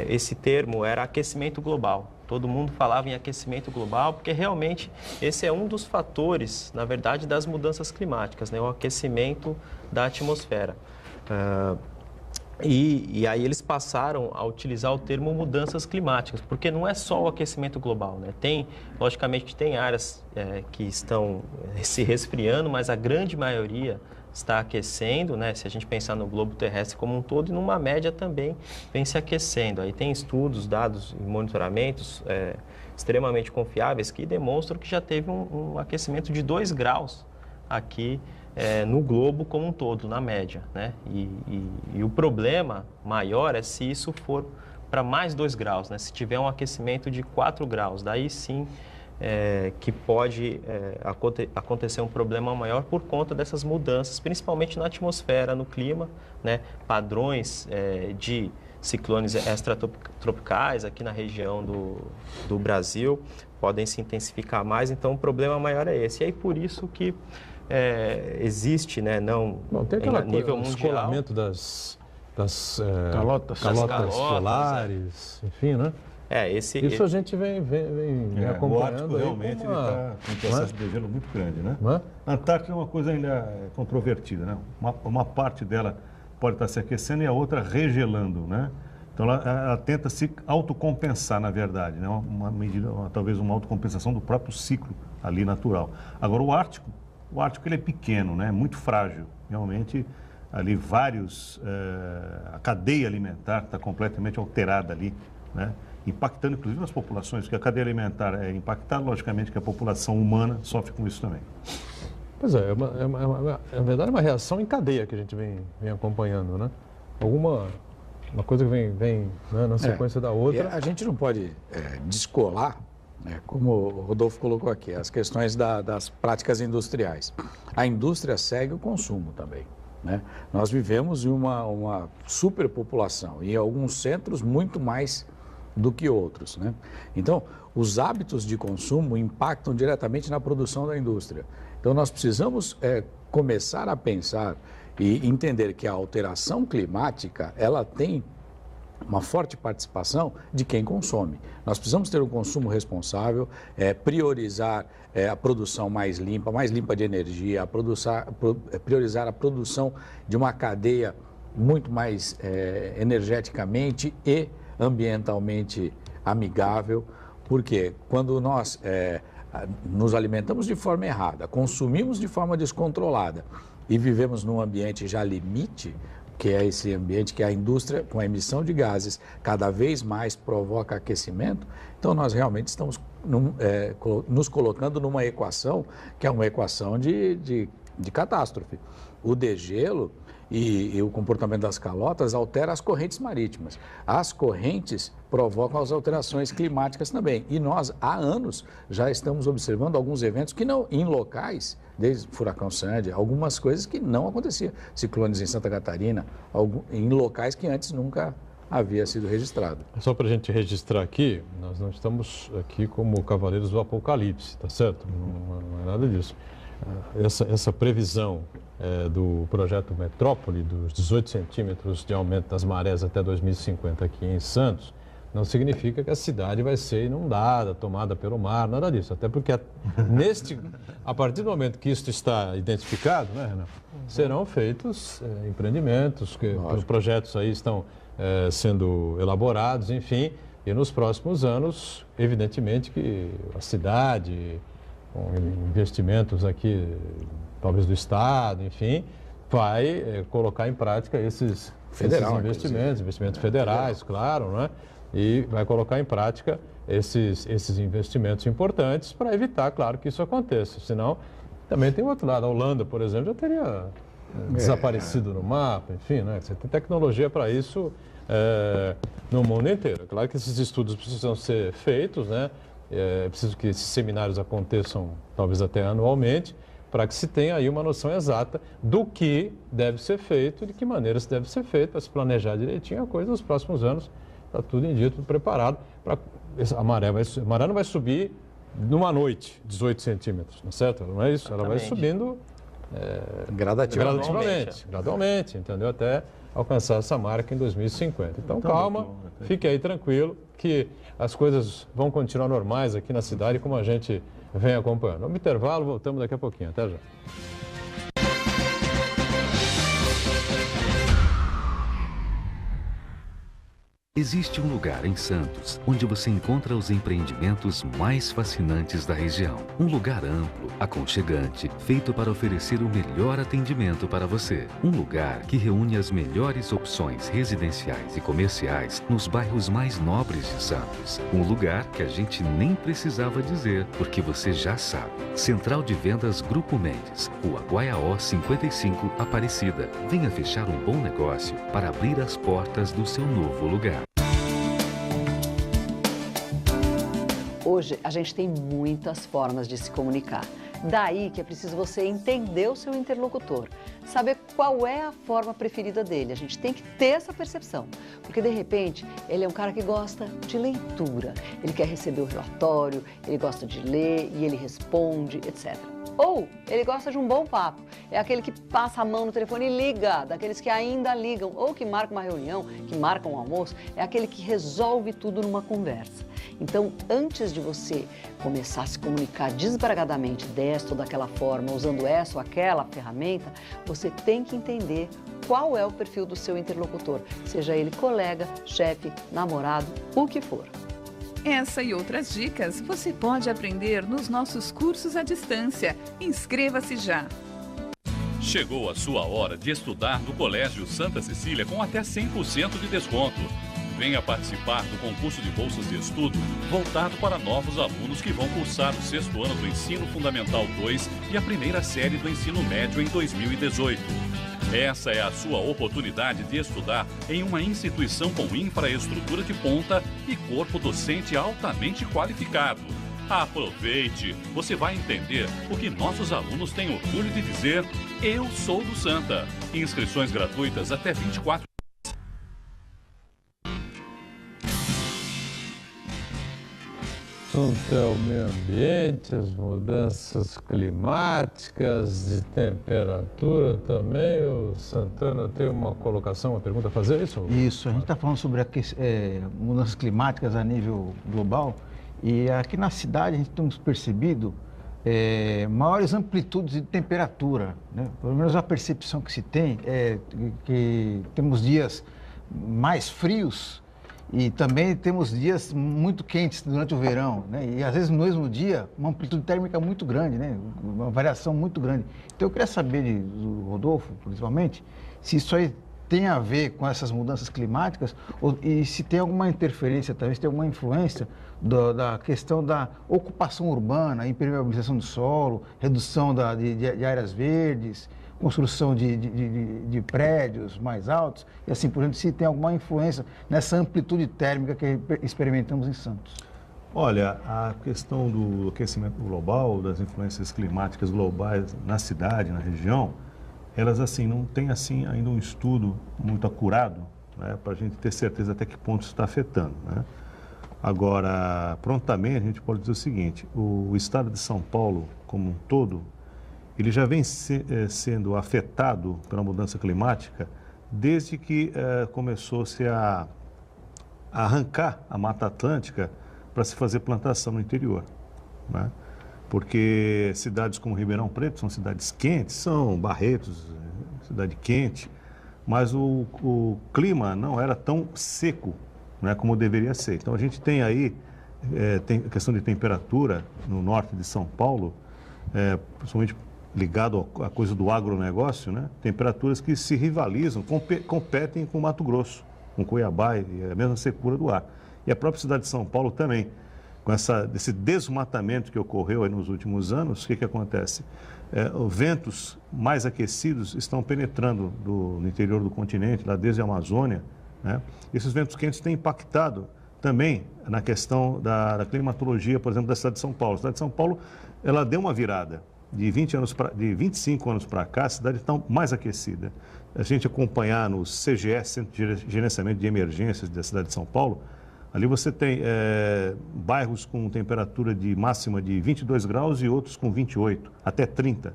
esse termo era aquecimento global. Todo mundo falava em aquecimento global porque realmente esse é um dos fatores, na verdade, das mudanças climáticas, né? O aquecimento da atmosfera. E aí eles passaram a utilizar o termo mudanças climáticas, porque não é só o aquecimento global, né? Logicamente, tem áreas que estão se resfriando, mas a grande maioria está aquecendo, né? Se a gente pensar no globo terrestre como um todo, e numa média também vem se aquecendo. Aí tem estudos, dados e monitoramentos extremamente confiáveis que demonstram que já teve um aquecimento de 2 graus aqui no globo como um todo, na média, né? E o problema maior é se isso for para mais 2 graus, né? Se tiver um aquecimento de 4 graus, daí sim que pode acontecer um problema maior por conta dessas mudanças, principalmente na atmosfera, no clima, né? Padrões de ciclones extratropicais aqui na região do Brasil podem se intensificar mais, então o problema maior é esse. E aí por isso que existe, né, tem aquela nível coisa, mundial, descolamento das calotas polares, enfim, né? Isso a gente vem acompanhando. O Ártico realmente está com um processo de gelo muito grande, né? A Antártica é uma coisa ainda controvertida, né? Uma parte dela pode estar se aquecendo e a outra regelando, né? Então ela tenta se autocompensar, na verdade, né? Uma medida, talvez uma autocompensação do próprio ciclo ali natural. Agora o Ártico ele é pequeno, né? Muito frágil, realmente. Ali a cadeia alimentar está completamente alterada ali, né? Impactando inclusive nas populações, porque a cadeia alimentar é impactada, logicamente que a população humana sofre com isso também. Pois na verdade é uma reação em cadeia que a gente vem acompanhando, né? Uma coisa que vem né, na sequência da outra. A gente não pode descolar, né, como o Rodolfo colocou aqui, as questões das práticas industriais. A indústria segue o consumo também, né? Nós vivemos em uma superpopulação e em alguns centros muito mais do que outros, né? Então, os hábitos de consumo impactam diretamente na produção da indústria. Então, nós precisamos começar a pensar e entender que a alteração climática, ela tem uma forte participação de quem consome. Nós precisamos ter um consumo responsável, priorizar a produção mais limpa de energia, priorizar a produção de uma cadeia muito mais energeticamente e ambientalmente amigável, porque quando nós nos alimentamos de forma errada, consumimos de forma descontrolada e vivemos num ambiente já limite, que é esse ambiente que a indústria, com a emissão de gases, cada vez mais provoca aquecimento, então nós realmente estamos nos colocando numa equação que é uma equação de catástrofe. O degelo e o comportamento das calotas altera as correntes marítimas. As correntes provocam as alterações climáticas também. E nós, há anos, já estamos observando alguns eventos que não, em locais, desde o furacão Sandy, algumas coisas que não aconteciam. Ciclones em Santa Catarina, em locais que antes nunca havia sido registrado. Só para a gente registrar aqui, nós não estamos aqui como cavaleiros do Apocalipse, tá certo? Não é nada disso. Essa previsão do projeto Metrópole, dos 18 centímetros de aumento das marés até 2050 aqui em Santos, não significa que a cidade vai ser inundada, tomada pelo mar, nada disso. Até porque a partir do momento que isso está identificado, né, Renan, serão feitos empreendimentos, os projetos aí estão sendo elaborados, enfim, e nos próximos anos, evidentemente que a cidade, com investimentos aqui, talvez do Estado, enfim, vai colocar em prática esses Federal, esses investimentos federais, claro, né? E vai colocar em prática esses investimentos importantes para evitar, claro, que isso aconteça. Senão, também tem o outro lado. A Holanda, por exemplo, já teria desaparecido no mapa, enfim, né? Você tem tecnologia para isso no mundo inteiro. Claro que esses estudos precisam ser feitos, né? É preciso que esses seminários aconteçam, talvez até anualmente, para que se tenha aí uma noção exata do que deve ser feito e de que maneira se deve ser feito, para se planejar direitinho a coisa nos próximos anos. Está tudo em dia, tudo preparado. A maré não vai subir numa noite, 18 centímetros, não é certo? Não é isso? Ela vai subindo gradualmente, entendeu? Até alcançar essa marca em 2050. Então, calma, fique aí tranquilo, que as coisas vão continuar normais aqui na cidade, como a gente vem acompanhando. Vamos intervalo, voltamos daqui a pouquinho. Até já. Existe um lugar em Santos onde você encontra os empreendimentos mais fascinantes da região. Um lugar amplo, aconchegante, feito para oferecer o melhor atendimento para você. Um lugar que reúne as melhores opções residenciais e comerciais nos bairros mais nobres de Santos. Um lugar que a gente nem precisava dizer, porque você já sabe. Central de Vendas Grupo Mendes, Rua Guaiaó 55, Aparecida. Venha fechar um bom negócio para abrir as portas do seu novo lugar. Hoje, a gente tem muitas formas de se comunicar. Daí que é preciso você entender o seu interlocutor, saber qual é a forma preferida dele. A gente tem que ter essa percepção, porque de repente ele é um cara que gosta de leitura. Ele quer receber o relatório, ele gosta de ler e ele responde, etc. Ou ele gosta de um bom papo, é aquele que passa a mão no telefone e liga, daqueles que ainda ligam, ou que marcam uma reunião, que marcam um almoço, é aquele que resolve tudo numa conversa. Então, antes de você começar a se comunicar desbragadamente desta ou daquela forma, usando essa ou aquela ferramenta, você tem que entender qual é o perfil do seu interlocutor, seja ele colega, chefe, namorado, o que for. Essa e outras dicas você pode aprender nos nossos cursos à distância. Inscreva-se já! Chegou a sua hora de estudar no Colégio Santa Cecília com até 100% de desconto. Venha participar do concurso de bolsas de estudo voltado para novos alunos que vão cursar o 6º ano do Ensino Fundamental 2 e a primeira série do Ensino Médio em 2018. Essa é a sua oportunidade de estudar em uma instituição com infraestrutura de ponta e corpo docente altamente qualificado. Aproveite! Você vai entender o que nossos alunos têm orgulho de dizer: eu sou do Santa. Inscrições gratuitas até 24. assunto é o meio ambiente, as mudanças climáticas, de temperatura também. O Santana tem uma colocação, uma pergunta a fazer, isso? Isso, a gente está falando sobre mudanças climáticas a nível global e aqui na cidade a gente temos percebido maiores amplitudes de temperatura, né? Pelo menos a percepção que se tem é que temos dias mais frios e também temos dias muito quentes durante o verão, né? E às vezes no mesmo dia, uma amplitude térmica muito grande, né? Uma variação muito grande. Então eu queria saber do Rodolfo, principalmente, se isso aí tem a ver com essas mudanças climáticas e se tem alguma interferência, talvez tem alguma influência da questão da ocupação urbana, impermeabilização do solo, redução de áreas verdes, construção de prédios mais altos e assim por diante, se tem alguma influência nessa amplitude térmica que experimentamos em Santos. Olha, a questão do aquecimento global, das influências climáticas globais na cidade, na região, elas assim não tem assim ainda um estudo muito acurado, né, para a gente ter certeza até que ponto isso está afetando, né? Agora, prontamente a gente pode dizer o seguinte: o estado de São Paulo como um todo, ele já vem sendo afetado pela mudança climática desde que começou-se a arrancar a Mata Atlântica para se fazer plantação no interior, né? Porque cidades como Ribeirão Preto são cidades quentes, são Barretos, cidade quente, mas o clima não era tão seco, né, como deveria ser. Então a gente tem aí tem a questão de temperatura no norte de São Paulo, principalmente ligado à coisa do agronegócio, né? Temperaturas que se rivalizam, competem com Mato Grosso, com Cuiabá e a mesma secura do ar. E a própria cidade de São Paulo também. Com esse desmatamento que ocorreu aí nos últimos anos, o que acontece? Ventos mais aquecidos estão penetrando no interior do continente, lá desde a Amazônia, né? Esses ventos quentes têm impactado também na questão da climatologia, por exemplo, da cidade de São Paulo. A cidade de São Paulo, ela deu uma virada. De 25 anos para cá, a cidade está mais aquecida. A gente acompanhar no CGE, Centro de Gerenciamento de Emergências da cidade de São Paulo, ali você tem bairros com temperatura máxima de 22 graus e outros com 28, até 30,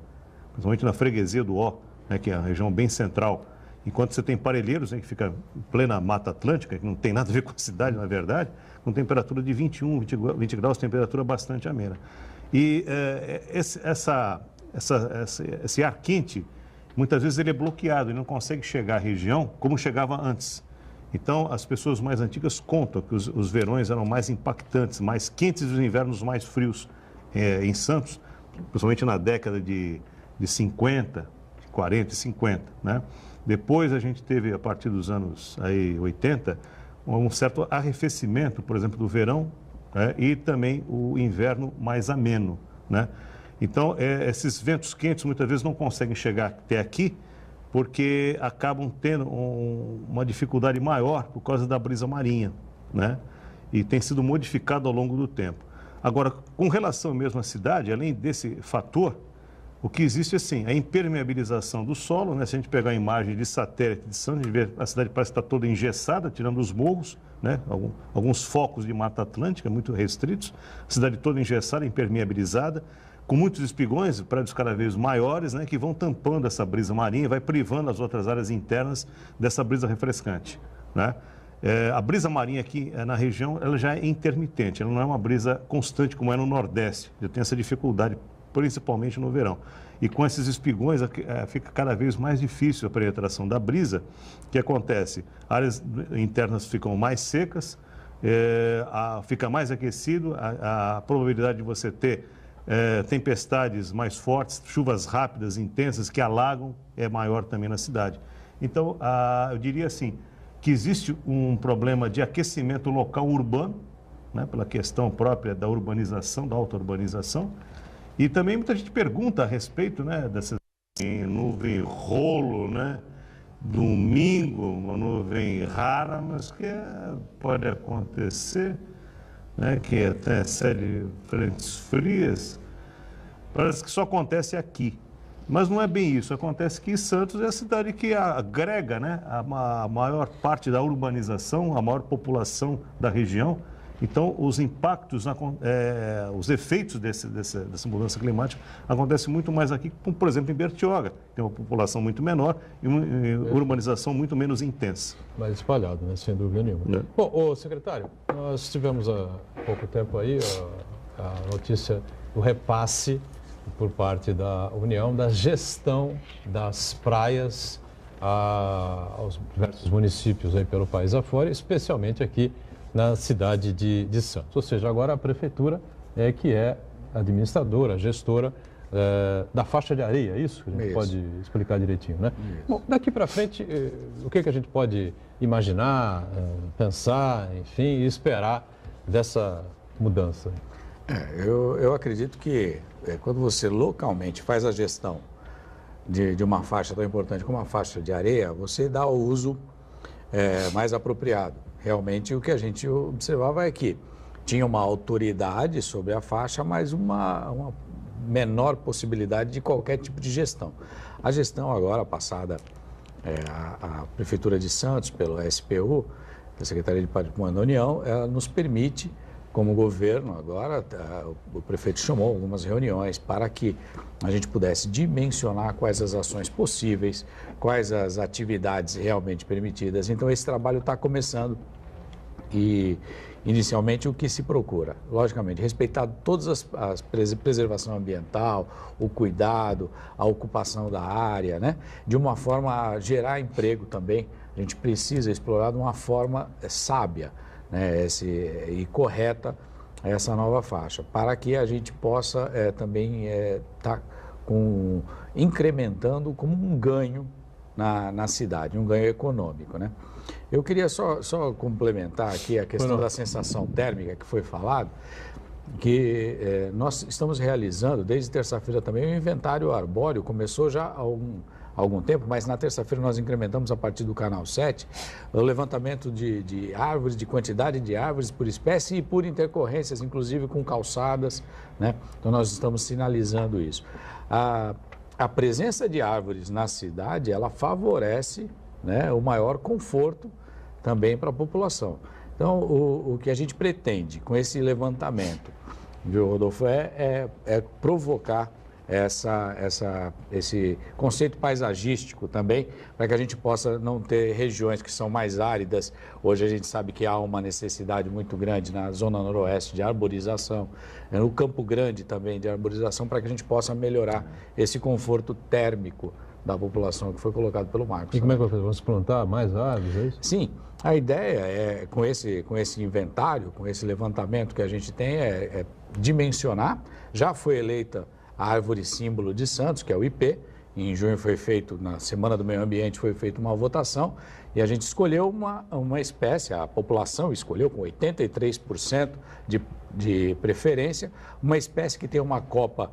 principalmente na freguesia do Ó, né, que é a região bem central. Enquanto você tem Parelheiros, né, que fica em plena Mata Atlântica, que não tem nada a ver com a cidade, na verdade, com temperatura de 21, 20 graus, temperatura bastante amena. E esse ar quente, muitas vezes ele é bloqueado, ele não consegue chegar à região como chegava antes. Então, as pessoas mais antigas contam que os verões eram mais impactantes, mais quentes e os invernos mais frios em Santos, principalmente na década de 50, 40 e 50, né? Depois a gente teve, a partir dos anos 80, um certo arrefecimento, por exemplo, do verão, e também o inverno mais ameno, né? Então, esses ventos quentes muitas vezes não conseguem chegar até aqui, porque acabam tendo uma dificuldade maior por causa da brisa marinha, né? E tem sido modificado ao longo do tempo. Agora, com relação mesmo à cidade, além desse fator, o que existe assim, a impermeabilização do solo, né? Se a gente pegar a imagem de satélite de Santos, a gente vê a cidade parece estar toda engessada, tirando os morros, né? Alguns focos de Mata Atlântica muito restritos, a cidade toda engessada, impermeabilizada, com muitos espigões, prédios cada vez maiores, né, que vão tampando essa brisa marinha e vai privando as outras áreas internas dessa brisa refrescante, né? A brisa marinha aqui na região, ela já é intermitente, ela não é uma brisa constante como é no Nordeste, já tem essa dificuldade, principalmente no verão. E com esses espigões fica cada vez mais difícil a penetração da brisa. O que acontece? Áreas internas ficam mais secas, fica mais aquecido, a probabilidade de você ter tempestades mais fortes, chuvas rápidas, intensas, que alagam, é maior também na cidade. Então, eu diria assim, que existe um problema de aquecimento local urbano, né, pela questão própria da urbanização, da auto-urbanização, e também muita gente pergunta a respeito, né, dessa nuvem rolo, né, domingo, uma nuvem rara, mas que pode acontecer, né, que até série frentes frias, parece que só acontece aqui. Mas não é bem isso, acontece que Santos é a cidade que agrega, né, a maior parte da urbanização, a maior população da região. Então, os impactos, os efeitos dessa mudança climática acontecem muito mais aqui, como, por exemplo, em Bertioga, que tem uma população muito menor e uma urbanização muito menos intensa. Mais espalhado, né? Sem dúvida nenhuma. Bom, secretário, nós tivemos há pouco tempo aí a notícia do repasse por parte da União da gestão das praias aos diversos municípios aí pelo país afora, especialmente aqui na cidade de Santos. Ou seja, agora a prefeitura que é administradora, gestora da faixa de areia, é isso? A gente pode explicar direitinho, né? Bom, daqui para frente, o que a gente pode imaginar, pensar, enfim, e esperar dessa mudança? Eu acredito que quando você localmente faz a gestão de uma faixa tão importante como a faixa de areia, você dá o uso mais apropriado. Realmente, o que a gente observava é que tinha uma autoridade sobre a faixa, mas uma menor possibilidade de qualquer tipo de gestão. A gestão agora passada à Prefeitura de Santos, pelo SPU, a Secretaria de Patrimônio da União, ela nos permite, como governo agora, o prefeito chamou algumas reuniões para que a gente pudesse dimensionar quais as ações possíveis, quais as atividades realmente permitidas. Então, esse trabalho está começando e, inicialmente, o que se procura? Logicamente, respeitar todas as preservação ambiental, o cuidado, a ocupação da área, né? De uma forma a gerar emprego também. A gente precisa explorar de uma forma sábia, né, e correta essa nova faixa, para que a gente possa também estar incrementando como um ganho na cidade, um ganho econômico, né? Eu queria só complementar aqui a questão da sensação térmica que foi falado, que nós estamos realizando, desde terça-feira também, o inventário arbóreo, começou já há algum tempo, mas na terça-feira nós incrementamos a partir do canal 7 o levantamento de árvores, de quantidade de árvores por espécie e por intercorrências, inclusive com calçadas, né? Então nós estamos sinalizando isso. A presença de árvores na cidade, ela favorece, né, o maior conforto também para a população. Então, o que a gente pretende com esse levantamento, viu, Rodolfo, é provocar esse conceito paisagístico também, para que a gente possa não ter regiões que são mais áridas. Hoje a gente sabe que há uma necessidade muito grande na zona noroeste de arborização, no Campo Grande também de arborização, para que a gente possa melhorar esse conforto térmico da população que foi colocado pelo Marcos. E como é que vai fazer? Vamos plantar mais árvores, é isso? Sim, a ideia é, com esse inventário, com esse levantamento que a gente tem, é dimensionar. Já foi eleita a árvore símbolo de Santos, que é o IP. Em junho foi feito, na Semana do Meio Ambiente, foi feita uma votação e a gente escolheu uma espécie, a população escolheu com 83% de preferência, uma espécie que tem uma copa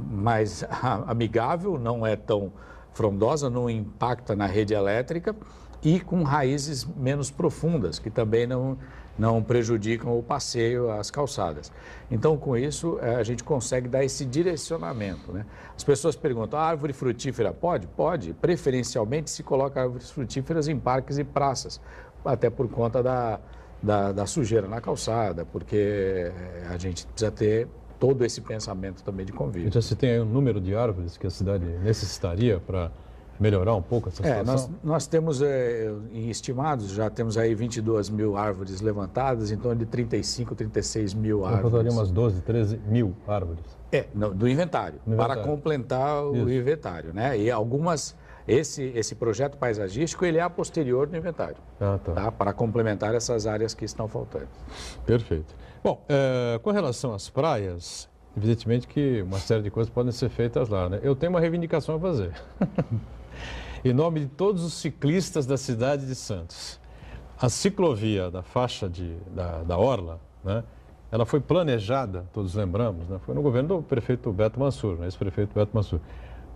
mais amigável, não é tão frondosa, não impacta na rede elétrica e com raízes menos profundas, que também não prejudicam o passeio, as calçadas. Então, com isso, a gente consegue dar esse direcionamento, né? As pessoas perguntam, a árvore frutífera pode? Pode. Preferencialmente se coloca árvores frutíferas em parques e praças, até por conta da sujeira na calçada, porque a gente precisa ter todo esse pensamento também de convívio. Já se tem aí um número de árvores que a cidade necessitaria para melhorar um pouco essa situação? Nós temos, em estimados, já temos aí 22 mil árvores levantadas, em torno de 35, 36 mil árvores. Eu faltaria umas 12, 13 mil árvores. Do inventário, para complementar o inventário, né? E algumas, esse projeto paisagístico, ele é a posterior do inventário, tá? Para complementar essas áreas que estão faltando. Perfeito. Bom, com relação às praias, evidentemente que uma série de coisas podem ser feitas lá, né? Eu tenho uma reivindicação a fazer. Em nome de todos os ciclistas da cidade de Santos. A ciclovia da faixa da Orla, né? Ela foi planejada, todos lembramos, né? Foi no governo do prefeito Beto Mansur, né? Ex-prefeito Beto Mansur,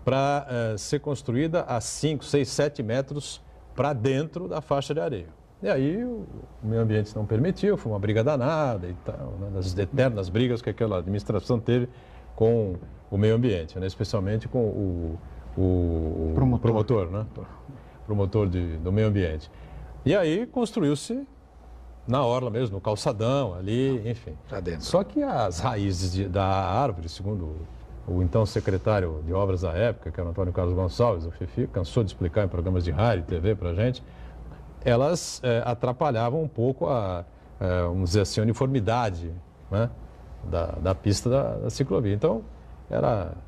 para ser construída a 5, 6, 7 metros para dentro da faixa de areia. E aí o meio ambiente não permitiu, foi uma briga danada e tal, né? Das eternas brigas que aquela administração teve com o meio ambiente, né? Especialmente com o promotor, né? Promotor do meio ambiente. E aí construiu-se na orla mesmo, no calçadão ali, enfim. Tá dentro. Só que as raízes da árvore, segundo o então secretário de obras da época, que era o Antônio Carlos Gonçalves, o Fifi, cansou de explicar em programas de rádio e TV para a gente, elas atrapalhavam um pouco vamos dizer assim, a uniformidade, né, da pista da ciclovia. Então,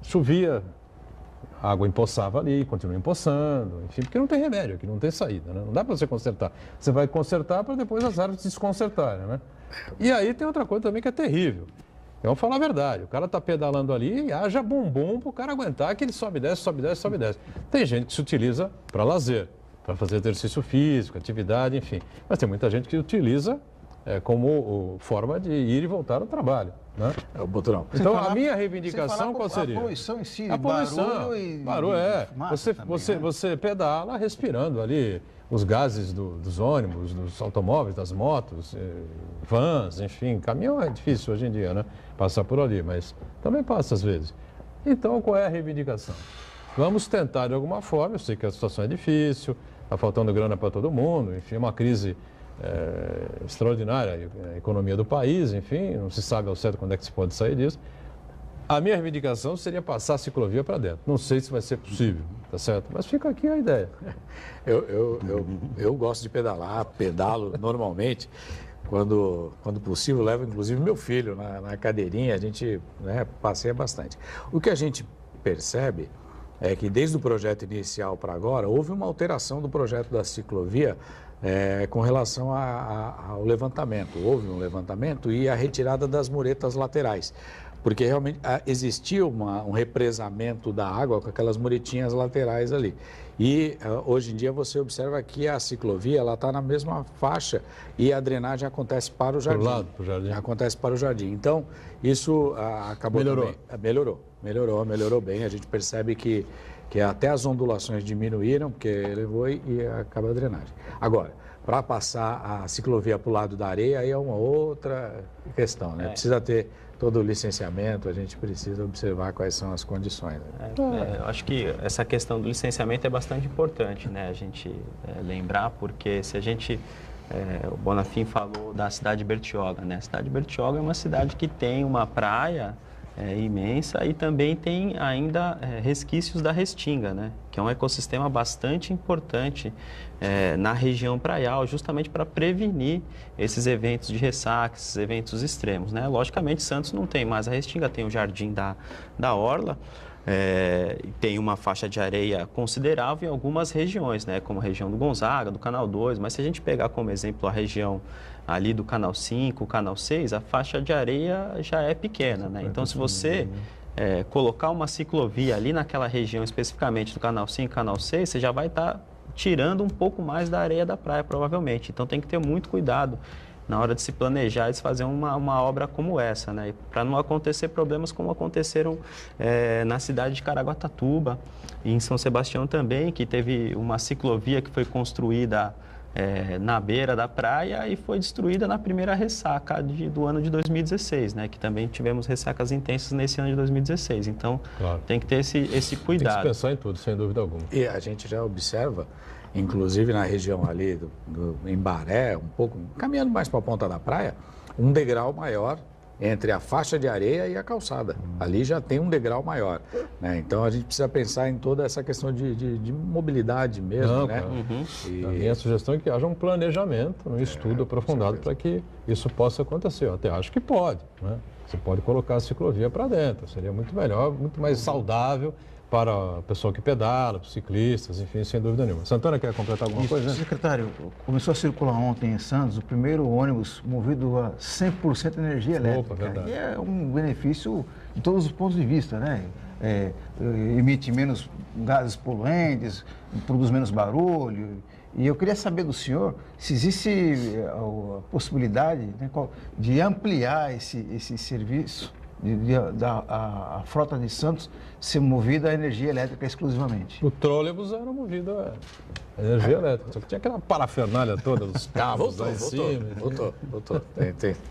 chovia, a água empoçava ali, continua empoçando, enfim, porque não tem remédio aqui, não tem saída, né? Não dá para você consertar. Você vai consertar para depois as árvores se desconsertarem, né? E aí tem outra coisa também que é terrível. Vamos falar a verdade, o cara está pedalando ali e haja bumbum para o cara aguentar que ele sobe e desce, sobe e desce, sobe e desce. Tem gente que se utiliza para lazer, para fazer exercício físico, atividade, enfim. Mas tem muita gente que utiliza como forma de ir e voltar ao trabalho, né? Então, a minha reivindicação qual seria? A poluição em si, a poluição, você pedala respirando ali os gases dos ônibus, dos automóveis, das motos, vans, enfim. Caminhão é difícil hoje em dia, né? Passar por ali, mas também passa às vezes. Então, qual é a reivindicação? Vamos tentar de alguma forma, eu sei que a situação é difícil, está faltando grana para todo mundo, enfim, é uma crise extraordinária, a economia do país, enfim, não se sabe ao certo quando é que se pode sair disso. A minha reivindicação seria passar a ciclovia para dentro. Não sei se vai ser possível, tá certo? Mas fica aqui a ideia. Eu gosto de pedalar, pedalo normalmente. Quando possível, levo inclusive meu filho na cadeirinha, a gente passeia bastante. O que a gente percebe é que desde o projeto inicial para agora, houve uma alteração do projeto da ciclovia com relação ao levantamento. Houve um levantamento e a retirada das muretas laterais, porque realmente existia um represamento da água com aquelas muretinhas laterais ali. E hoje em dia você observa que a ciclovia ela está na mesma faixa e a drenagem acontece para o jardim. Para o lado, para o jardim. Acontece para o jardim. Então, isso acabou melhorou. Melhorou bem. A gente percebe que até as ondulações diminuíram, porque elevou e acaba a drenagem. Agora, para passar a ciclovia para o lado da areia, aí é uma outra questão, né? Precisa ter todo o licenciamento, a gente precisa observar quais são as condições. Eu acho que essa questão do licenciamento é bastante importante, né? A gente lembrar, porque se a gente... o Bonafim falou da cidade de Bertioga, né? A cidade de Bertioga é uma cidade que tem uma praia imensa e também tem ainda resquícios da Restinga, né? Que é um ecossistema bastante importante na região praial, justamente para prevenir esses eventos de ressaca, esses eventos extremos, né? Logicamente, Santos não tem mais a Restinga, tem o Jardim da Orla, tem uma faixa de areia considerável em algumas regiões, né? Como a região do Gonzaga, do Canal 2, mas se a gente pegar como exemplo a região ali do Canal 5, Canal 6, a faixa de areia já é pequena, né? Então, se você colocar uma ciclovia ali naquela região especificamente do Canal 5, Canal 6, você já vai estar tirando um pouco mais da areia da praia, provavelmente. Então, tem que ter muito cuidado na hora de se planejar e de fazer uma obra como essa, né? Para não acontecer problemas como aconteceram na cidade de Caraguatatuba e em São Sebastião também, que teve uma ciclovia que foi construída na beira da praia e foi destruída na primeira ressaca do ano de 2016, né? Que também tivemos ressacas intensas nesse ano de 2016. Então, tem que ter esse cuidado. Tem que pensar em tudo, sem dúvida alguma. E a gente já observa, inclusive na região ali do Embaré, um pouco, caminhando mais para a ponta da praia, um degrau maior entre a faixa de areia e a calçada. Ali já tem um degrau maior, né? Então a gente precisa pensar em toda essa questão de mobilidade mesmo, né? A minha sugestão é que haja um planejamento, um estudo aprofundado para que isso possa acontecer. Eu até acho que pode, né? Você pode colocar a ciclovia para dentro, seria muito melhor, muito mais saudável para o pessoal que pedala, para os ciclistas, enfim, sem dúvida nenhuma. Santana, quer completar alguma coisa? Secretário, começou a circular ontem em Santos o primeiro ônibus movido a 100% energia elétrica. Verdade. E é um benefício de todos os pontos de vista, né? Emite menos gases poluentes, produz menos barulho. E eu queria saber do senhor se existe a possibilidade, né, de ampliar esse serviço, a frota de Santos ser movida a energia elétrica exclusivamente. O trólebus era movido a energia elétrica, só que tinha aquela parafernália toda, os cabos lá em cima. Voltou.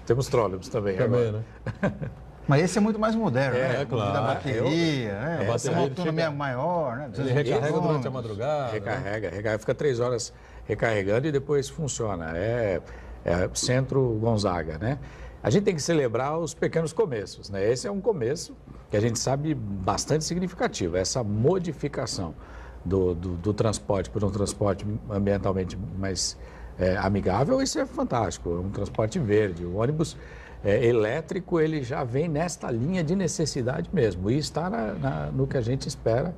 Temos trólebus também agora. Né? Mas esse é muito mais moderno, né? Claro. Da bateria, a bateria uma autonomia maior, né? Ele recarrega durante a madrugada. Recarrega, fica 3 horas recarregando e depois funciona. Centro Gonzaga, né? A gente tem que celebrar os pequenos começos, né? Esse é um começo que a gente sabe bastante significativo, essa modificação do transporte por um transporte ambientalmente mais amigável, isso é fantástico, um transporte verde. O ônibus elétrico, ele já vem nesta linha de necessidade mesmo e está no que a gente espera,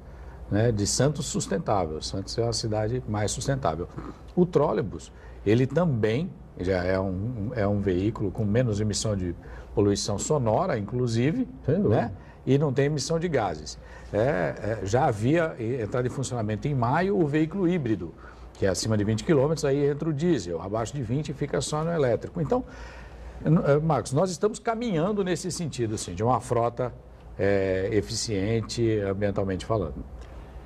né, de Santos sustentável. Santos é uma cidade mais sustentável. O trólebus, ele também já é um veículo com menos emissão de poluição sonora, inclusive, né? E não tem emissão de gases. Já havia entrado em funcionamento em maio o veículo híbrido, que é acima de 20 km, aí entra o diesel, abaixo de 20 fica só no elétrico. Então, Marcos, nós estamos caminhando nesse sentido, assim, de uma frota eficiente ambientalmente falando.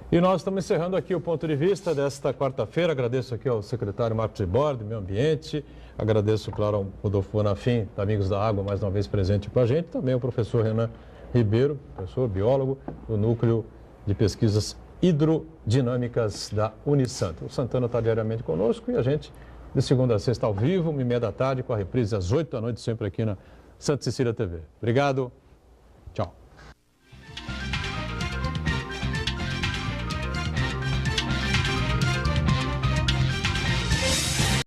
E nós estamos encerrando aqui o ponto de vista desta quarta-feira. Agradeço aqui ao secretário Marcos Ibordi, Meio Ambiente. Agradeço, claro, ao Rodolfo Bonafim, da Amigos da Água, mais uma vez presente com a gente. Também ao professor Renan Ribeiro, professor biólogo do Núcleo de Pesquisas Hidrodinâmicas da Unisanto. O Santana está diariamente conosco e a gente, de segunda a sexta, ao vivo, 1h30 da tarde, com a reprise às 8 da noite, sempre aqui na Santa Cecília TV. Obrigado.